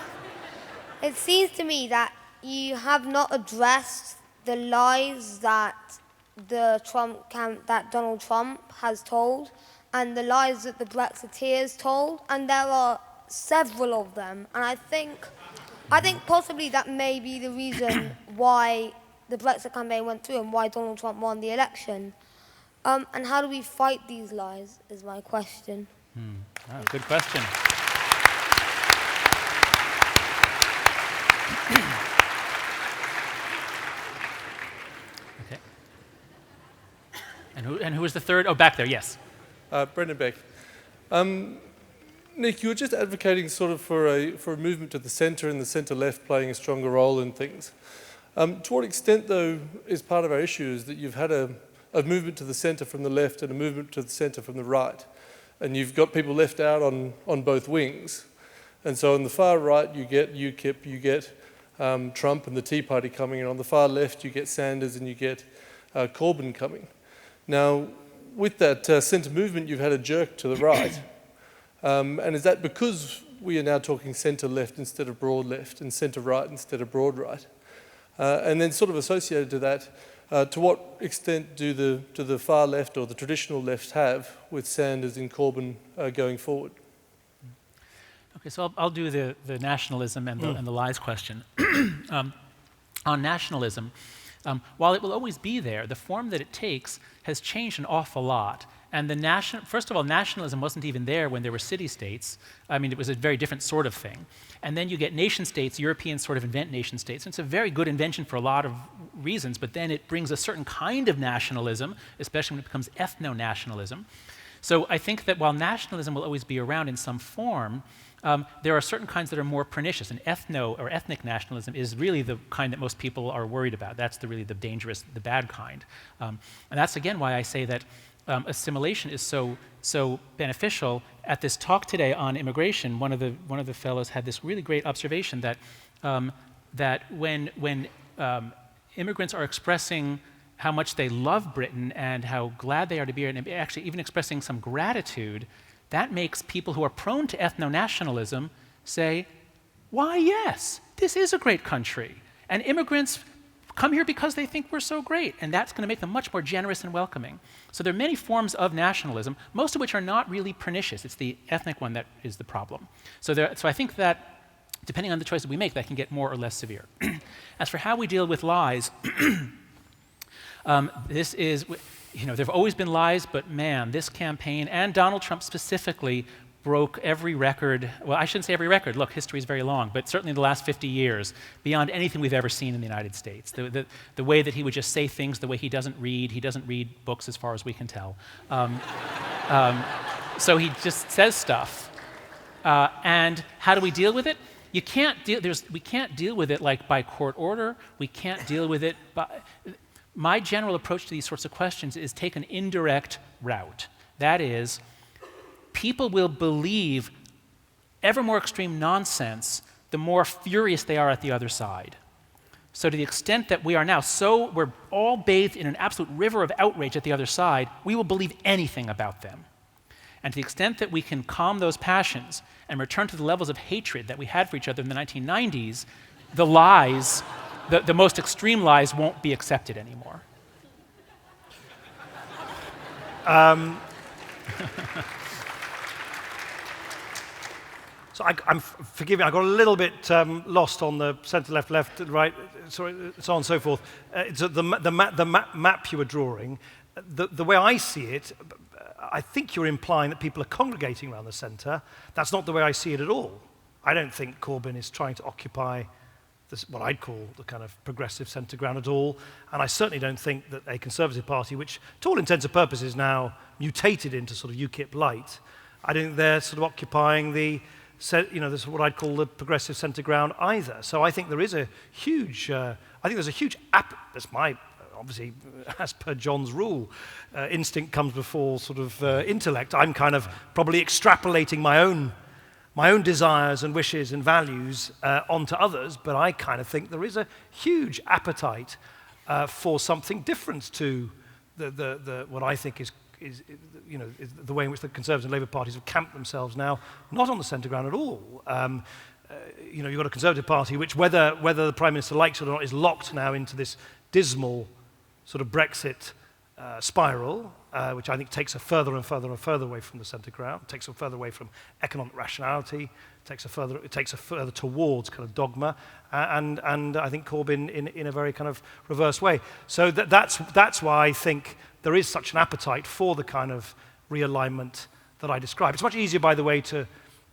that you have not addressed the lies that that Donald Trump has told, and the lies that the Brexiteers told, and there are several of them. And I think possibly that may be the reason why the Brexit campaign went through and why Donald Trump won the election. And how do we fight these lies is my question. Oh, good question. Okay. And who was the third? Oh, back there, yes. Brendan Beck. Nick, you were just advocating sort of for a movement to the centre and the centre-left playing a stronger role in things. To what extent, though, is part of our issue is that you've had a movement to the centre from the left and a movement to the centre from the right, and you've got people left out on both wings. And so on the far right, you get UKIP, you get Trump and the Tea Party coming, and on the far left, you get Sanders and you get Corbyn coming. Now, with that centre movement, you've had a jerk to the right. And is that because we are now talking centre-left instead of broad-left and centre-right instead of broad-right? And then sort of associated to that, to what extent do the far left or the traditional left have with Sanders and Corbyn going forward? Okay, so I'll do the nationalism and the lies question. On nationalism, while it will always be there, the form that it takes has changed an awful lot. And first of all, nationalism wasn't even there when there were city-states. I mean, it was a very different sort of thing. And then you get nation-states. Europeans sort of invent nation-states. And it's a very good invention for a lot of reasons, but then it brings a certain kind of nationalism, especially when it becomes ethno-nationalism. So I think that while nationalism will always be around in some form, there are certain kinds that are more pernicious, and ethnic nationalism is really the kind that most people are worried about. That's really the dangerous, the bad kind. And that's again why I say that assimilation is so beneficial. At this talk today on immigration, one of the fellows had this really great observation that when immigrants are expressing how much they love Britain and how glad they are to be here, and actually even expressing some gratitude, that makes people who are prone to ethno-nationalism say, why, yes, this is a great country. And immigrants come here because they think we're so great. And that's going to make them much more generous and welcoming. So there are many forms of nationalism, most of which are not really pernicious. It's the ethnic one that is the problem. So I think that depending on the choices we make, that can get more or less severe. As for how we deal with lies, this is, there have always been lies, but man, this campaign, and Donald Trump specifically, broke every record. Well, I shouldn't say every record. Look, history is very long, but certainly in the last 50 years, beyond anything we've ever seen in the United States. The way that he would just say things, the way he doesn't read books as far as we can tell. So he just says stuff. And how do we deal with it? We can't deal with it like by court order. We can't deal with it by... My general approach to these sorts of questions is take an indirect route. That is, people will believe ever more extreme nonsense the more furious they are at the other side. So to the extent that we are now we're all bathed in an absolute river of outrage at the other side, we will believe anything about them. And to the extent that we can calm those passions and return to the levels of hatred that we had for each other in the 1990s, the lies, the most extreme lies won't be accepted anymore. So forgive me, I got a little bit lost on the centre, left, right, sorry, so on and so forth. The map you were drawing, the way I see it, I think you're implying that people are congregating around the centre. That's not the way I see it at all. I don't think Corbyn is trying to occupy what I'd call the kind of progressive centre ground at all. And I certainly don't think that a Conservative Party, which to all intents and purposes is now mutated into sort of UKIP light, I don't think they're sort of occupying this is what I'd call the progressive centre ground either. So I think there is a huge, that's my, obviously, as per John's rule, instinct comes before sort of intellect. I'm kind of probably extrapolating my own desires and wishes and values onto others, but I kind of think there is a huge appetite for something different to what I think is the way in which the Conservative and Labour parties have camped themselves now, not on the centre ground at all. You've got a Conservative Party which, whether the Prime Minister likes it or not, is locked now into this dismal sort of Brexit spiral, which I think takes us further and further and further away from the centre ground, takes us further away from economic rationality, takes us further towards kind of dogma, and I think Corbyn in a very kind of reverse way. So that's why I think there is such an appetite for the kind of realignment that I describe. It's much easier, by the way, to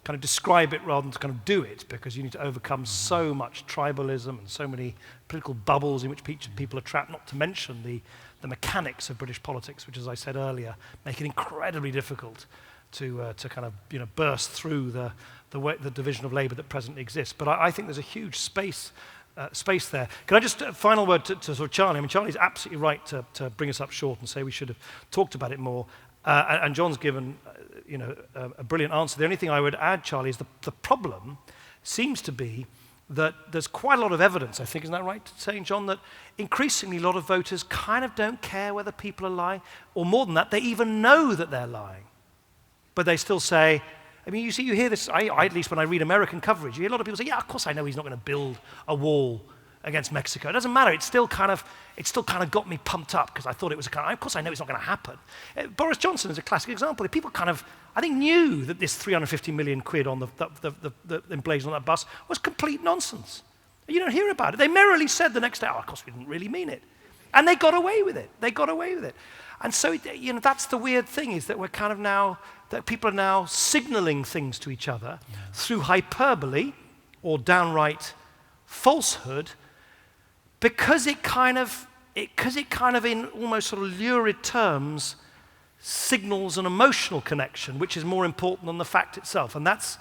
kind of describe it rather than to kind of do it, because you need to overcome so much tribalism and so many political bubbles in which people are trapped, not to mention the mechanics of British politics, which, as I said earlier, make it incredibly difficult to kind of burst through the division of labour that presently exists. But I think there's a huge space there. Can I just, final word to sort of Charlie? I mean, Charlie's absolutely right to bring us up short and say we should have talked about it more. And John's given, a brilliant answer. The only thing I would add, Charlie, is the problem seems to be that there's quite a lot of evidence, I think, isn't that right, saying, John, that increasingly a lot of voters kind of don't care whether people are lying, or more than that, they even know that they're lying. But they still say, I mean, you hear this, at least when I read American coverage, you hear a lot of people say, yeah, of course I know he's not going to build a wall against Mexico. It doesn't matter. It still kind of got me pumped up because I thought it was of course I know it's not going to happen. Boris Johnson is a classic example. People kind of, I think, knew that this 350 million quid on the emblazoned on that bus was complete nonsense. You don't hear about it. They merrily said the next day, of course we didn't really mean it. And they got away with it. And so, that's the weird thing, is that we're kind of now, that people are now signaling things to each other through hyperbole or downright falsehood, because it kind of in almost sort of lurid terms signals an emotional connection, which is more important than the fact itself. And that's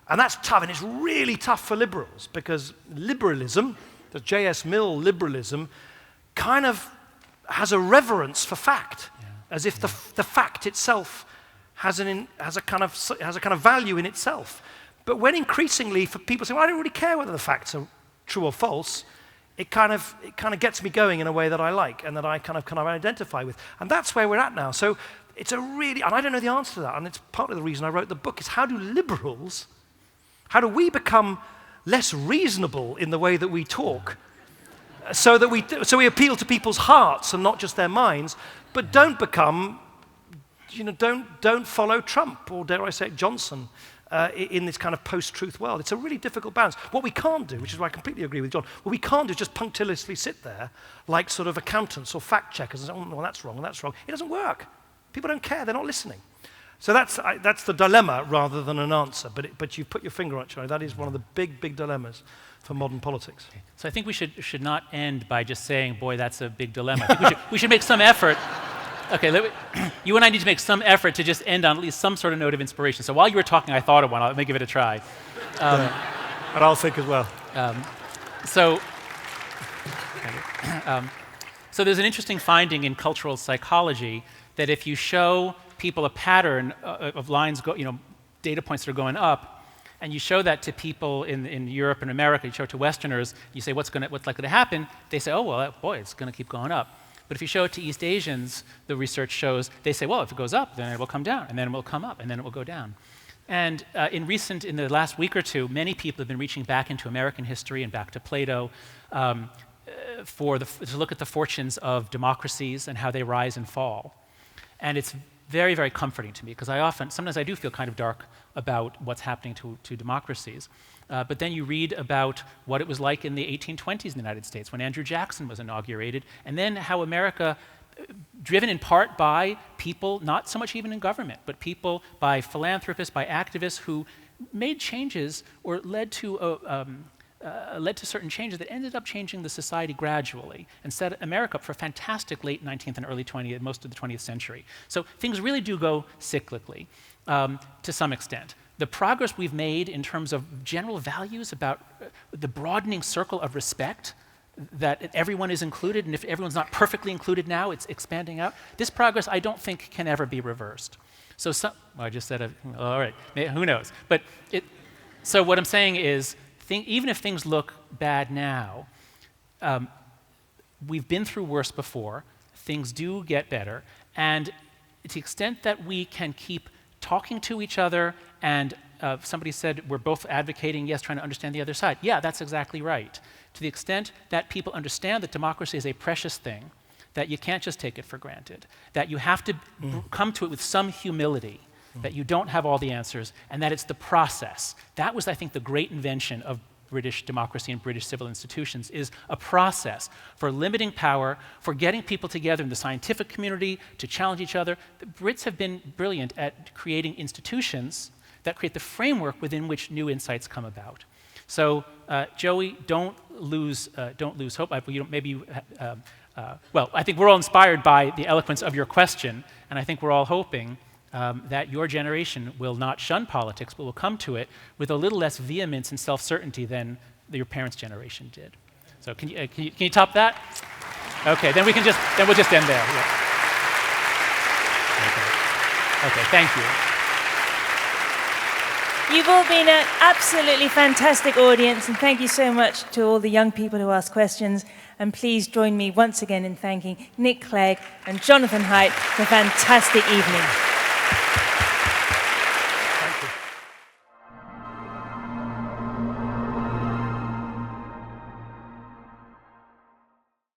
tough, and it's really tough for liberals, because liberalism, the J.S. Mill liberalism, kind of has a reverence for fact, as if the fact itself has a kind of value in itself. But when increasingly for people say, well, I don't really care whether the facts are true or false, it kind of gets me going in a way that I like and that I kind of identify with. And that's where we're at now. So it's a really, and I don't know the answer to that, and it's partly the reason I wrote the book, is how do we become less reasonable in the way that we talk, so we appeal to people's hearts and not just their minds, but don't become, don't follow Trump or, dare I say it, Johnson in this kind of post-truth world. It's a really difficult balance. What we can't do, which is why I completely agree with John, what we can't do is just punctiliously sit there like sort of accountants or fact checkers and say, oh, no, that's wrong, and that's wrong. It doesn't work. People don't care. They're not listening. So that's the dilemma rather than an answer. But you put your finger on it, Charlie. That is one of the big, big dilemmas for modern politics. Okay. So I think we should not end by just saying, boy, that's a big dilemma. I think we should make some effort. Okay, you and I need to make some effort to just end on at least some sort of note of inspiration. So while you were talking, I thought of one. Let me give it a try. And I'll think as well. So there's an interesting finding in cultural psychology that if you show people a pattern of lines, data points that are going up, and you show that to people in Europe and America, you show it to Westerners, you say, what's likely to happen? They say, oh, well, boy, it's going to keep going up. But if you show it to East Asians, the research shows, they say, well, if it goes up, then it will come down, and then it will come up, and then it will go down. And in the last week or two, many people have been reaching back into American history and back to Plato to look at the fortunes of democracies and how they rise and fall. And it's very, very comforting to me, because sometimes I do feel kind of dark about what's happening to democracies. But then you read about what it was like in the 1820s in the United States when Andrew Jackson was inaugurated, and then how America, driven in part by people, not so much even in government, but people, by philanthropists, by activists who made changes or led to certain changes that ended up changing the society gradually and set America up for a fantastic late 19th and early 20th, most of the 20th century. So things really do go cyclically to some extent. The progress we've made in terms of general values about the broadening circle of respect, that everyone is included, and if everyone's not perfectly included now, it's expanding out. This progress, I don't think, can ever be reversed. So I just said, all right, who knows? So what I'm saying is, even if things look bad now, we've been through worse before. Things do get better. And to the extent that we can keep talking to each other, and somebody said we're both advocating, yes, trying to understand the other side. Yeah, that's exactly right. To the extent that people understand that democracy is a precious thing, that you can't just take it for granted, that you have to come to it with some humility, that you don't have all the answers, and that it's the process. That was, I think, the great invention of British democracy and British civil institutions, is a process for limiting power, for getting people together in the scientific community to challenge each other. The Brits have been brilliant at creating institutions that create the framework within which new insights come about. So, Joey, don't lose hope. Well, I think we're all inspired by the eloquence of your question, and I think we're all hoping that your generation will not shun politics, but will come to it with a little less vehemence and self-certainty than your parents' generation did. So can you top that? Okay, then we'll just end there. Yeah. Okay, thank you. You've all been an absolutely fantastic audience, and thank you so much to all the young people who asked questions. And please join me once again in thanking Nick Clegg and Jonathan Haidt for a fantastic evening.